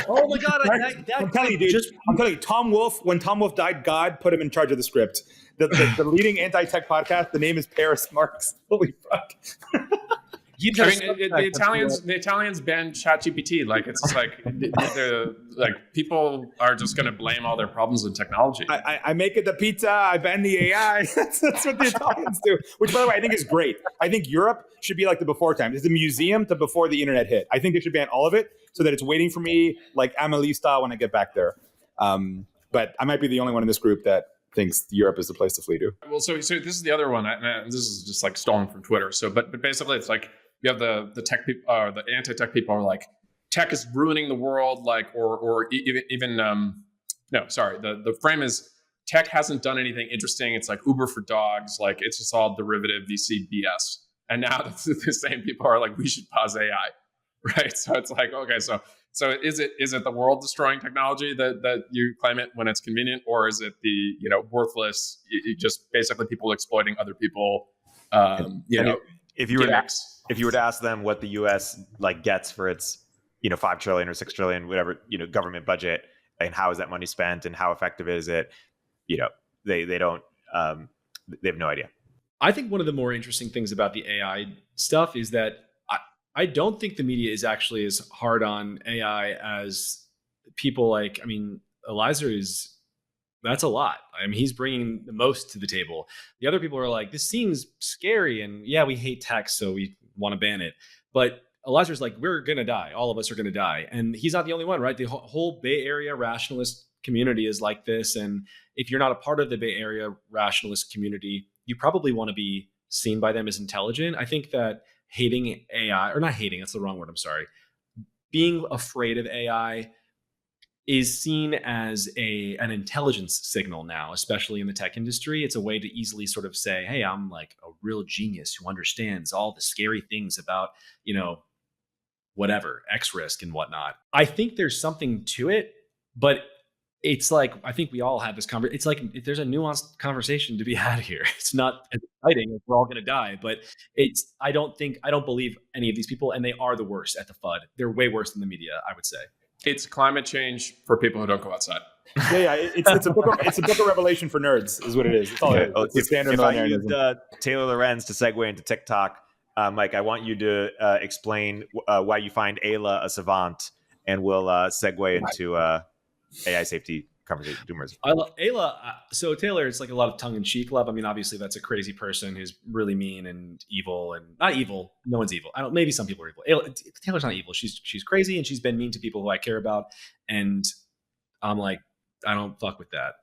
Oh my God! I'm telling you, dude. I'm telling you, Tom Wolfe. When Tom Wolfe died, God put him in charge of the script. The leading anti-tech podcast. The name is Paris Marx. Holy fuck! The Italians banned ChatGPT. Like, it's like people are just going to blame all their problems in technology. I make it the pizza. I ban the AI. That's what the Italians do. Which, by the way, I think is great. I think Europe should be like the before times. It's a museum to before the internet hit. I think they should ban all of it so that it's waiting for me, like Amelie style, when I get back there. But I might be the only one in this group that thinks Europe is the place to flee to. Well, so this is the other one. And this is just like stolen from Twitter. So, but basically, it's like, you have the tech people, the anti-tech people are like, tech is ruining the world, like, or even the frame is tech hasn't done anything interesting. It's like Uber for dogs, like it's just all derivative VC BS. And now the same people are like, we should pause AI, right? So it's like, okay, so is it the world destroying technology that you claim it when it's convenient, or is it the worthless, just basically people exploiting other people? If you were to ask them what the U.S. like gets for its, $5 trillion or $6 trillion, whatever, government budget, and how is that money spent and how effective is it, they don't, they have no idea. I think one of the more interesting things about the AI stuff is that I don't think the media is actually as hard on AI as people like. I mean, Eliezer that's a lot. I mean, he's bringing the most to the table. The other people are like, this seems scary, and yeah, we hate tech, so we want to ban it. But Eliezer's like, we're going to die. All of us are going to die. And he's not the only one, right? The whole Bay Area rationalist community is like this. And if you're not a part of the Bay Area rationalist community, you probably want to be seen by them as intelligent. I think that hating AI, or not hating, that's the wrong word, I'm sorry. Being afraid of AI is seen as an intelligence signal now, especially in the tech industry. It's a way to easily sort of say, hey, I'm like a real genius who understands all the scary things about, whatever, X risk and whatnot. I think there's something to it, but it's like, I think we all have this conversation. It's like, there's a nuanced conversation to be had here. It's not as exciting if we're all going to die, but I don't believe any of these people, and they are the worst at the FUD. They're way worse than the media, I would say. It's climate change for people who don't go outside. Yeah, it's a book of Revelation for nerds, is what it is. It's all it is. It's a standard if I used millenarianism. Taylor Lorenz to segue into TikTok, Mike, I want you to explain why you find Aella a savant, and we'll segue into AI safety conversation. Doomers. I love Aella. So Taylor, it's like a lot of tongue-in-cheek love. I mean, obviously that's a crazy person who's really mean and evil, and not evil. No one's evil. Maybe some people are evil. Taylor's not evil. She's crazy, and she's been mean to people who I care about. And I'm like, I don't fuck with that.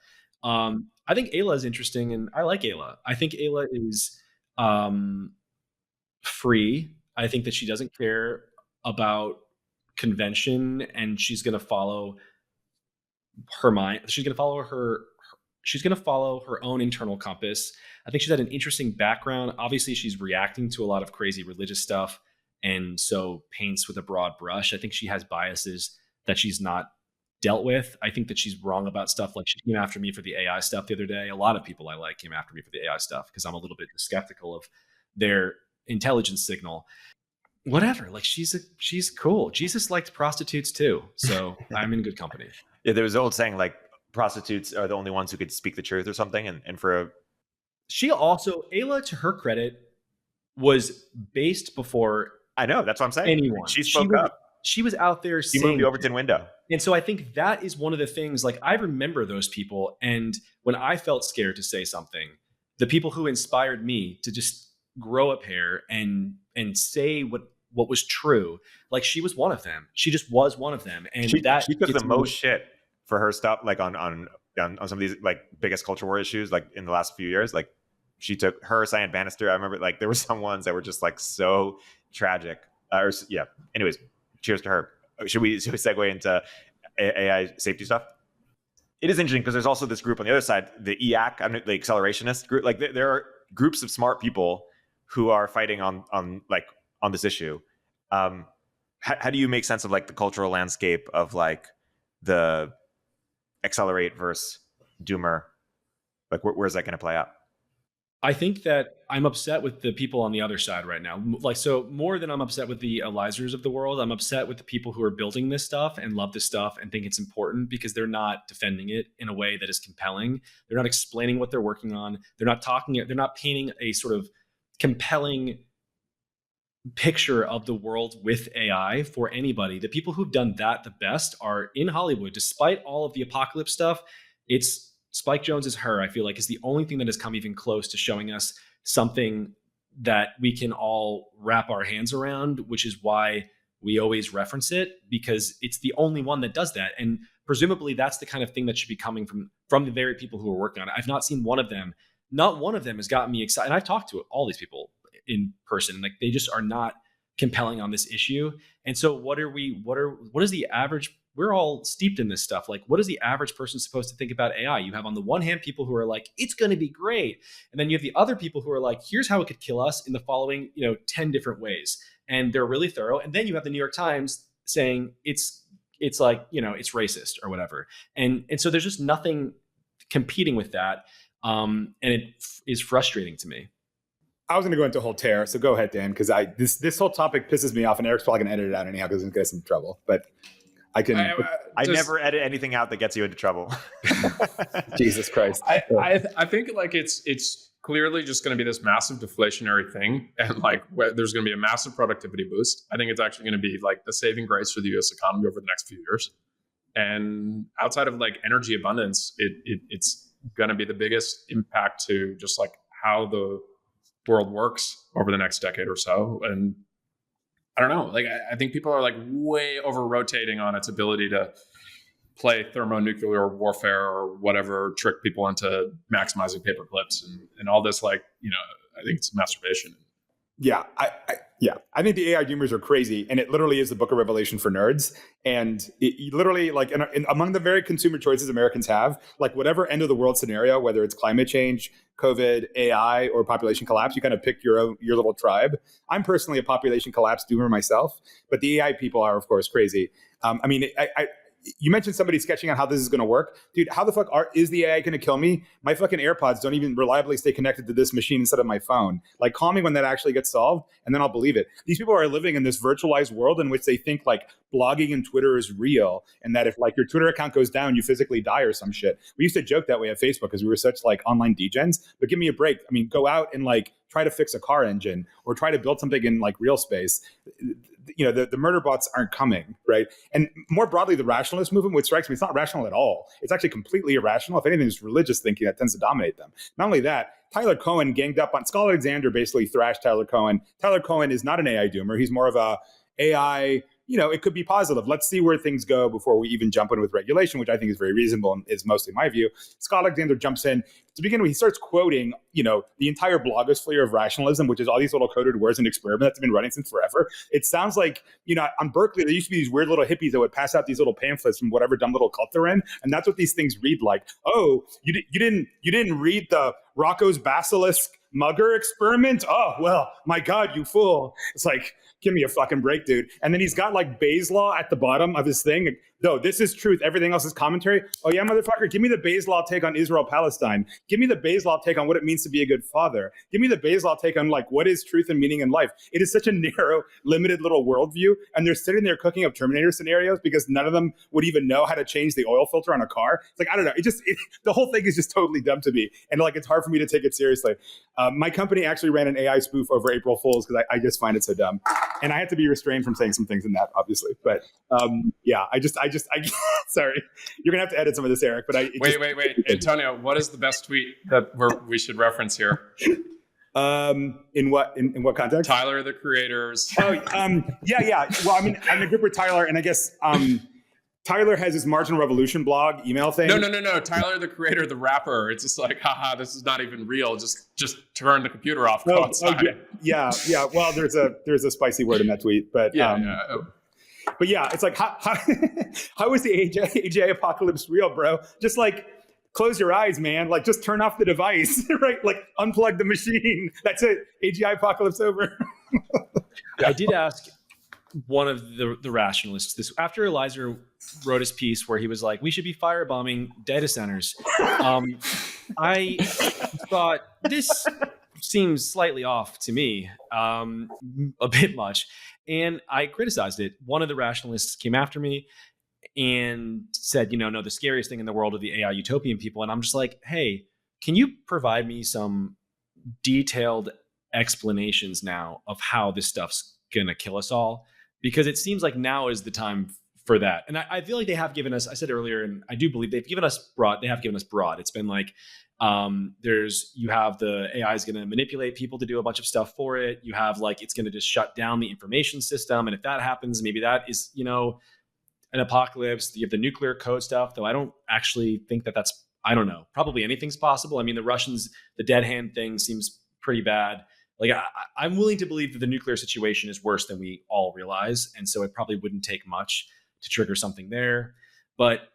I think Aella is interesting, and I like Aella. I think Aella is free. I think that she doesn't care about convention, and she's going to follow her mind. She's going to follow her own internal compass. I think she's had an interesting background. Obviously, she's reacting to a lot of crazy religious stuff, and so paints with a broad brush. I think she has biases that she's not dealt with. I think that she's wrong about stuff. Like, she came after me for the AI stuff the other day. A lot of people I like came after me for the AI stuff because I'm a little bit skeptical of their intelligence signal. Whatever. Like, she's cool. Jesus liked prostitutes too, so I'm in good company. Yeah, there was an old saying like prostitutes are the only ones who could speak the truth or something. And for she also, Aella, to her credit, was based before. I know, that's what I'm saying. Anyone. She spoke up. She was out there. She moved the Overton window. And so I think that is one of the things. Like, I remember those people, and when I felt scared to say something, the people who inspired me to just grow a pair and say what was true, like, she was one of them. She just was one of them, and she took the most shit for her stuff, like on some of these like biggest culture war issues, like in the last few years. Like, she took her, Cyan Bannister. I remember, like, there were some ones that were just like so tragic. Anyways, cheers to her. Should we segue into AI safety stuff? It is interesting because there's also this group on the other side, the EAC, the accelerationist group. Like, there are groups of smart people who are fighting on this issue. How do you make sense of like the cultural landscape of like the accelerate versus doomer? Like, where's that going to play out? I think that I'm upset with the people on the other side right now. Like, so more than I'm upset with the Elizers of the world, I'm upset with the people who are building this stuff and love this stuff and think it's important, because they're not defending it in a way that is compelling. They're not explaining what they're working on. They're not painting a sort of compelling picture of the world with AI for anybody. The people who've done that the best are in Hollywood. Despite all of the apocalypse stuff, it's Spike Jonze is her, I feel like, is the only thing that has come even close to showing us something that we can all wrap our hands around, which is why we always reference it, because it's the only one that does that. And presumably that's the kind of thing that should be coming from the very people who are working on it. I've not seen one of them. Not one of them has gotten me excited. And I've talked to all these people in person, and like, they just are not compelling on this issue. And so what is the average? We're all steeped in this stuff. Like, what is the average person supposed to think about AI? You have on the one hand people who are like, it's going to be great. And then you have the other people who are like, here's how it could kill us in the following, 10 different ways. And they're really thorough. And then you have the New York Times saying it's like, it's racist or whatever. And so there's just nothing competing with that. And it is frustrating to me. I was going to go into a whole tear, so go ahead, Dan, because this whole topic pisses me off, and Eric's probably going to edit it out anyhow because it's going to get us in trouble. But I never edit anything out that gets you into trouble. Jesus Christ. I think like it's clearly just going to be this massive deflationary thing, and like there's going to be a massive productivity boost. I think it's actually going to be like the saving grace for the U.S. economy over the next few years. And outside of like energy abundance, it's going to be the biggest impact to just like how the world works over the next decade or so. And I don't know, like, I think people are like way over rotating on its ability to play thermonuclear warfare or whatever, trick people into maximizing paper clips and all this. Like, I think it's masturbation. Yeah. I think the AI doomers are crazy, and it literally is the book of Revelation for nerds. And it literally, like, among the very consumer choices Americans have, like, whatever end of the world scenario, whether it's climate change, COVID, AI, or population collapse, you kind of pick your little tribe. I'm personally a population collapse doomer myself, but the AI people are, of course, crazy. you mentioned somebody sketching out how this is going to work. Dude, how the fuck is the AI going to kill me? My fucking AirPods don't even reliably stay connected to this machine instead of my phone. Like, call me when that actually gets solved, and then I'll believe it. These people are living in this virtualized world in which they think like blogging and Twitter is real, and that if like your Twitter account goes down, you physically die or some shit. We used to joke that way at Facebook because we were such like online degens. But give me a break. I mean, go out and like try to fix a car engine or try to build something in like real space. You know, the murder bots aren't coming, right? And more broadly, the rationalist movement, which strikes me, it's not rational at all. It's actually completely irrational. If anything, it's religious thinking that tends to dominate them. Not only that, Tyler Cohen ganged up on Scott Alexander, basically thrashed Tyler Cohen. Tyler Cohen is not an AI doomer. He's more of a AI, you know, it could be positive. Let's see where things go before we even jump in with regulation, which I think is very reasonable and is mostly my view. Scott Alexander jumps in. To begin with, he starts quoting, you know, the entire blogosphere of rationalism, which is all these little coded words and experiments that's been running since forever. It sounds like, you know, on Berkeley, there used to be these weird little hippies that would pass out these little pamphlets from whatever dumb little cult they're in. And that's what these things read like. Oh, you didn't read the Rocco's Basilisk mugger experiment? Oh, well, my God, you fool. It's like, give me a fucking break, dude. And then he's got like Bayes' law at the bottom of his thing. No, this is truth. Everything else is commentary. Oh yeah, motherfucker. Give me the Bayes' law take on Israel-Palestine. Give me the Bayes' law take on what it means to be a good father. Give me the Bayes' law take on like what is truth and meaning in life. It is such a narrow, limited little worldview. And they're sitting there cooking up Terminator scenarios because none of them would even know how to change the oil filter on a car. It's like, I don't know. The whole thing is just totally dumb to me. And like, it's hard for me to take it seriously. My company actually ran an AI spoof over April Fools because I just find it so dumb. And I had to be restrained from saying some things in that, obviously. But yeah, I sorry, you're gonna have to edit some of this, Erik. But wait, Antonio, what is the best tweet that we should reference here? In what context? Tyler, the creators. Oh, yeah. Well, I mean, I'm in a group with Tyler, and I guess Tyler has his Marginal Revolution blog email thing. No. Tyler, the creator, the rapper. It's just like, haha, this is not even real. Just turn the computer off. Go outside. Yeah. Well, there's a spicy word in that tweet, but But yeah, it's like how is the AGI apocalypse real, bro? Just like close your eyes, man. Like just turn off the device, right? Like unplug the machine. That's it. AGI apocalypse over. I did ask one of the rationalists this after Eliza wrote his piece where he was like, we should be firebombing data centers. I thought this seems slightly off to me, a bit much. And I criticized it. One of the rationalists came after me and said, no, the scariest thing in the world are the AI utopian people. And I'm just like, hey, can you provide me some detailed explanations now of how this stuff's going to kill us all? Because it seems like now is the time for that. And I feel like they have given us, I said earlier, and I do believe they've given us broad. It's been like, you have the AI is going to manipulate people to do a bunch of stuff for it. You have like, it's going to just shut down the information system. And if that happens, maybe that is, an apocalypse. You have the nuclear code stuff, though I don't actually think that's, I don't know, probably anything's possible. I mean, the Russians, the dead hand thing seems pretty bad. Like I'm willing to believe that the nuclear situation is worse than we all realize. And so it probably wouldn't take much to trigger something there. But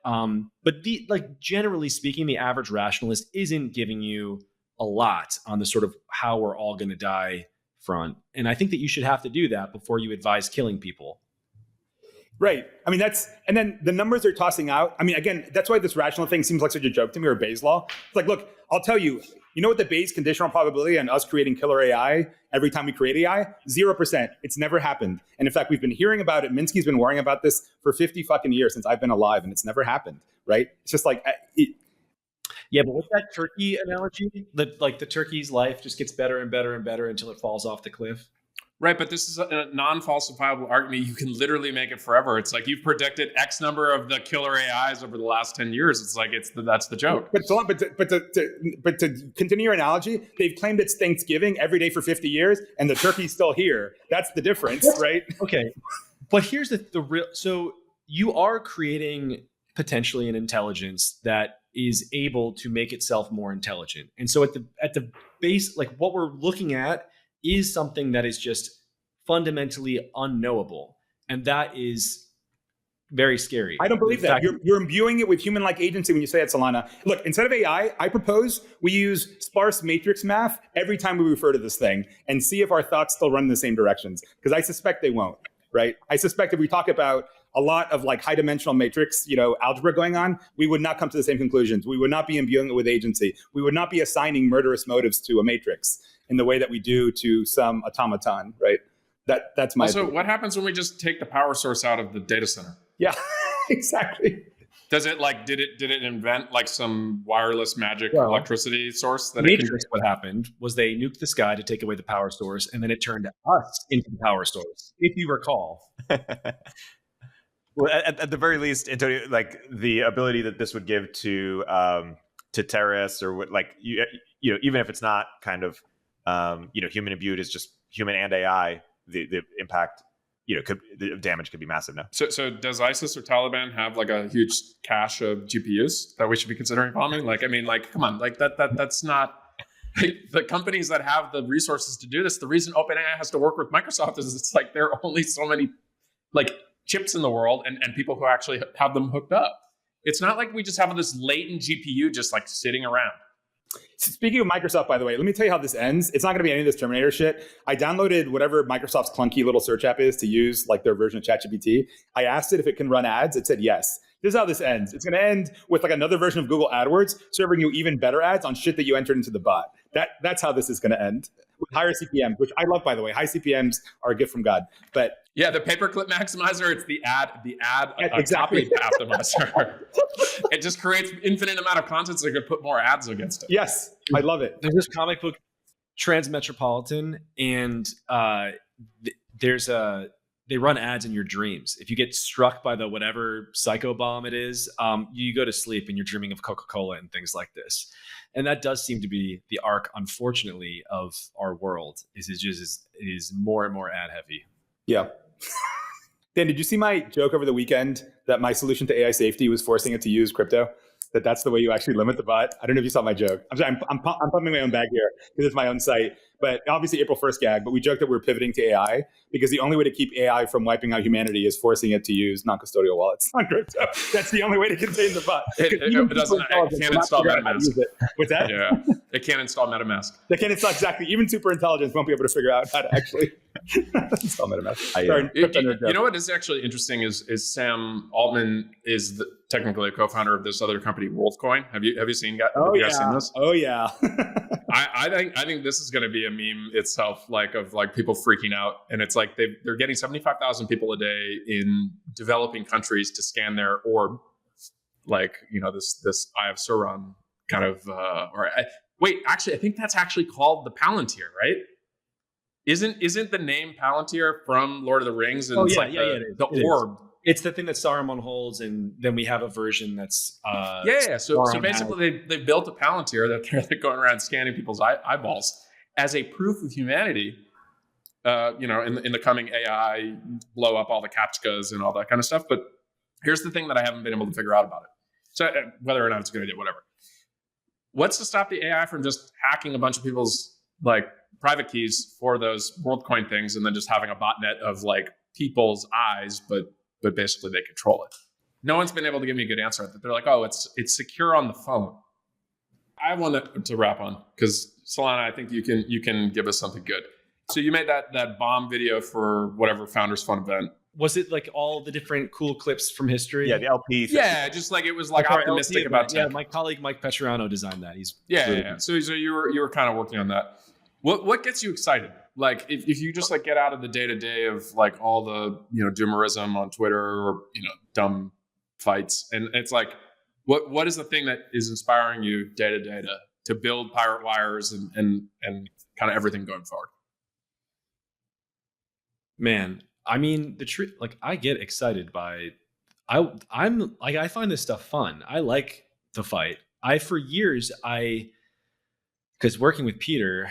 generally speaking, the average rationalist isn't giving you a lot on the sort of how we're all going to die front. And I think that you should have to do that before you advise killing people. Right. I mean, and then the numbers they're tossing out. I mean, again, that's why this rational thing seems like such a joke to me, or Bayes' law. It's like, look, I'll tell you, you know what the Bayes conditional probability on us creating killer AI every time we create AI? 0%. It's never happened. And in fact, we've been hearing about it. Minsky's been worrying about this for 50 fucking years since I've been alive, and it's never happened. Right. It's just like, yeah, but with that turkey analogy, the turkey's life just gets better and better and better until it falls off the cliff. Right, but this is a non-falsifiable argument. You can literally make it forever. It's like you've predicted X number of the killer AIs over the last 10 years. It's like that's the joke. But to continue your analogy, they've claimed it's Thanksgiving every day for 50 years, and the turkey's still here. That's the difference, right? Okay, but here's the real. So you are creating potentially an intelligence that is able to make itself more intelligent, and so at the base, like what we're looking at is something that is just fundamentally unknowable. And that is very scary. I don't believe that. You're imbuing it with human-like agency when you say that, Solana. Look, instead of AI, I propose we use sparse matrix math every time we refer to this thing and see if our thoughts still run in the same directions. Because I suspect they won't, right? I suspect if we talk about a lot of like high dimensional matrix, algebra going on, we would not come to the same conclusions. We would not be imbuing it with agency. We would not be assigning murderous motives to a matrix in the way that we do to some automaton, right? That's my Also, opinion. what happens when we just take the power source out of the data center? Yeah, exactly. Does it did it invent like some wireless magic Well, electricity source that Matrix, what happened was they nuked the sky to take away the power source, and then it turned us into the power source, if you recall. Well, at the very least, Antonio, like the ability that this would give to terrorists, or what, like even if it's not kind of human imbued, is just human and AI, the impact, the damage could be massive now. So does ISIS or Taliban have like a huge cache of GPUs that we should be considering bombing? Come on, that's not the companies that have the resources to do this. The reason OpenAI has to work with Microsoft is it's like there are only so many like chips in the world and people who actually have them hooked up. It's not like we just have this latent GPU just like sitting around. Speaking of Microsoft, by the way, let me tell you how this ends. It's not going to be any of this Terminator shit. I downloaded whatever Microsoft's clunky little search app is to use, like their version of ChatGPT. I asked it if it can run ads. It said yes. This is how this ends. It's going to end with like another version of Google AdWords serving you even better ads on shit that you entered into the bot. That's how this is going to end, with higher CPMs, which I love, by the way. High CPMs are a gift from God. But yeah, the paperclip maximizer, it's the ad exactly. copy optimizer. It just creates infinite amount of content so you could put more ads against it. Yes, I love it. There's this comic book, Transmetropolitan, and they run ads in your dreams. If you get struck by the whatever psycho bomb it is, you go to sleep and you're dreaming of Coca-Cola and things like this. And that does seem to be the arc, unfortunately, of our world. It is more and more ad heavy. Yeah. Dan, did you see my joke over the weekend that my solution to AI safety was forcing it to use crypto? That's the way you actually limit the bot. I don't know if you saw my joke. I'm pumping my own bag here because it's my own site. But obviously April 1st gag, but we joked that we're pivoting to AI because the only way to keep AI from wiping out humanity is forcing it to use non-custodial wallets on crypto. That's the only way to contain the bot. It can't install MetaMask. What's that? Yeah, it can't install MetaMask. They can't install, exactly. Even super intelligence won't be able to figure out how to actually install MetaMask. Sorry, you know what is actually interesting is Sam Altman is technically a co-founder of this other company, WorldCoin. Have you seen? Have you guys seen this? Oh yeah. I think this is going to be a meme itself, of people freaking out, and it's like they're getting 75,000 people a day in developing countries to scan their orb, this Eye of Sauron kind of. Actually, I think that's actually called the Palantir, right? Isn't the name Palantir from Lord of the Rings? And the orb. It's the thing that Saruman holds, and then we have a version that's So basically, they built a Palantir that they're going around scanning people's eyeballs as a proof of humanity. In the coming AI, blow up all the CAPTCHAs and all that kind of stuff. But here's the thing that I haven't been able to figure out about it. So whether or not it's a good idea, whatever. What's to stop the AI from just hacking a bunch of people's private keys for those WorldCoin things, and then just having a botnet of people's eyes, but basically they control it? No one's been able to give me a good answer. They're like, oh, it's secure on the phone. I want to wrap on, because Solana, I think you can give us something good. So you made that bomb video for whatever Founders Fund event. Was it all the different cool clips from history? Yeah, the LP. Yeah, just it was optimistic about tech. Yeah, my colleague Mike Petrano designed that. He's So you were kind of working on that. What gets you excited? If you just get out of the day to day of all the doomerism on Twitter or dumb fights, and it's what is the thing that is inspiring you day to day to build pirate wires and kind of everything going forward? Man, I mean, the truth, I get excited by, I find this stuff fun. I like the fight. For years, because working with Peter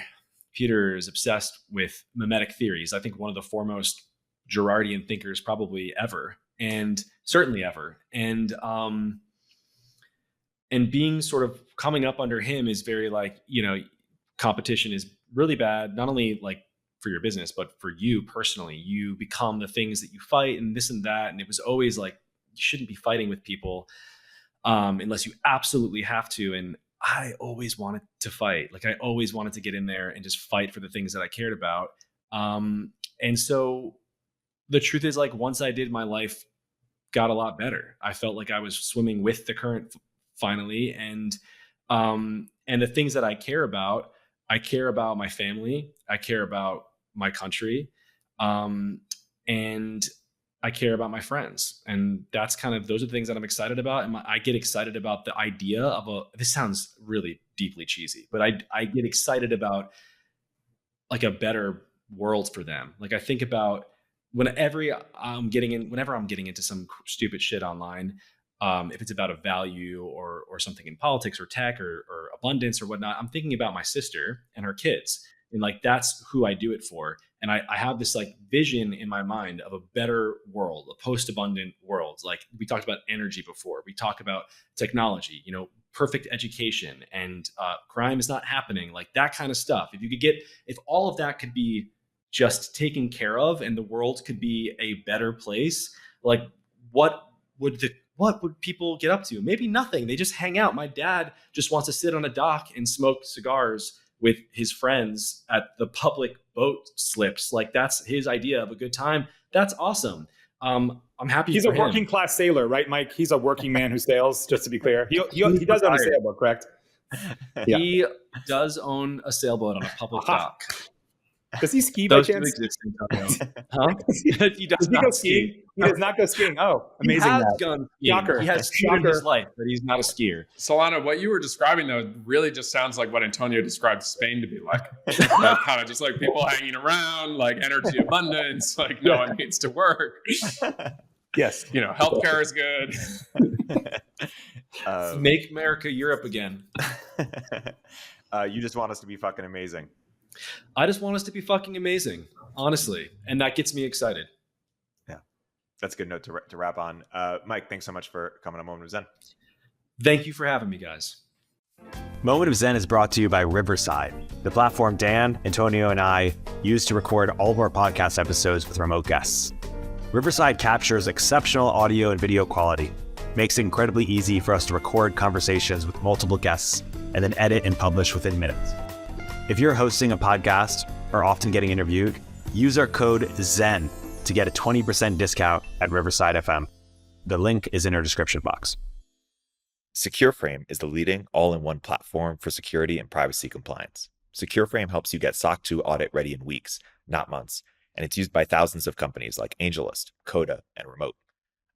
is obsessed with mimetic theories. I think one of the foremost Girardian thinkers probably ever, and certainly ever. And being sort of coming up under him is very competition is really bad, not only for your business, but for you personally. You become the things that you fight and this and that. And it was always you shouldn't be fighting with people unless you absolutely have to. And I always wanted to fight. I always wanted to get in there and just fight for the things that I cared about. And so the truth is once I did, my life got a lot better. I felt like I was swimming with the current finally. And the things that I care about my family. I care about my country. And I care about my friends. And those are the things that I'm excited about. And I get excited about the idea of this sounds really deeply cheesy, but I get excited about like a better world for them. Like I think about whenever I'm getting into some stupid shit online, if it's about a value or something in politics or tech or abundance or whatnot, I'm thinking about my sister and her kids. And like, that's who I do it for. And I have this like vision in my mind of a better world, a post-abundant world. Like we talked about energy before, we talk about technology, perfect education and crime is not happening, like that kind of stuff. If all of that could be just taken care of and the world could be a better place, like what would people get up to? Maybe nothing. They just hang out. My dad just wants to sit on a dock and smoke cigars with his friends at the public boat slips. Like that's his idea of a good time. That's awesome. I'm happy. He's a working class sailor, right, Mike? He's a working man who sails, just to be clear. He does own a sailboat, correct? He does own a sailboat on a public dock. Does he ski by chance? Huh? He does not ski. He does not go skiing. Oh, amazing. He has gone skiing. Shocker. He has skied in his life, but he's not a skier. Solana, what you were describing though really just sounds like what Antonio described Spain to be like. Kind of just like people hanging around, like energy abundance, like no one needs to work. Yes. Healthcare is good. Make America Europe again. You just want us to be fucking amazing. I just want us to be fucking amazing, honestly. And that gets me excited. Yeah. That's a good note to wrap on. Mike, thanks so much for coming on Moment of Zen. Thank you for having me, guys. Moment of Zen is brought to you by Riverside, the platform Dan, Antonio, and I use to record all of our podcast episodes with remote guests. Riverside captures exceptional audio and video quality, makes it incredibly easy for us to record conversations with multiple guests, and then edit and publish within minutes. If you're hosting a podcast or often getting interviewed, use our code ZEN to get a 20% discount at Riverside FM. The link is in our description box. Secureframe is the leading all-in-one platform for security and privacy compliance. Secureframe helps you get SOC 2 audit ready in weeks, not months, and it's used by thousands of companies like AngelList, Coda, and Remote.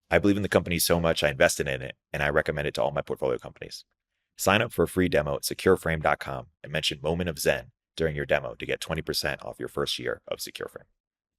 I believe in the company so much I invested in it, and I recommend it to all my portfolio companies. Sign up for a free demo at secureframe.com and mention Moment of Zen during your demo to get 20% off your first year of Secureframe.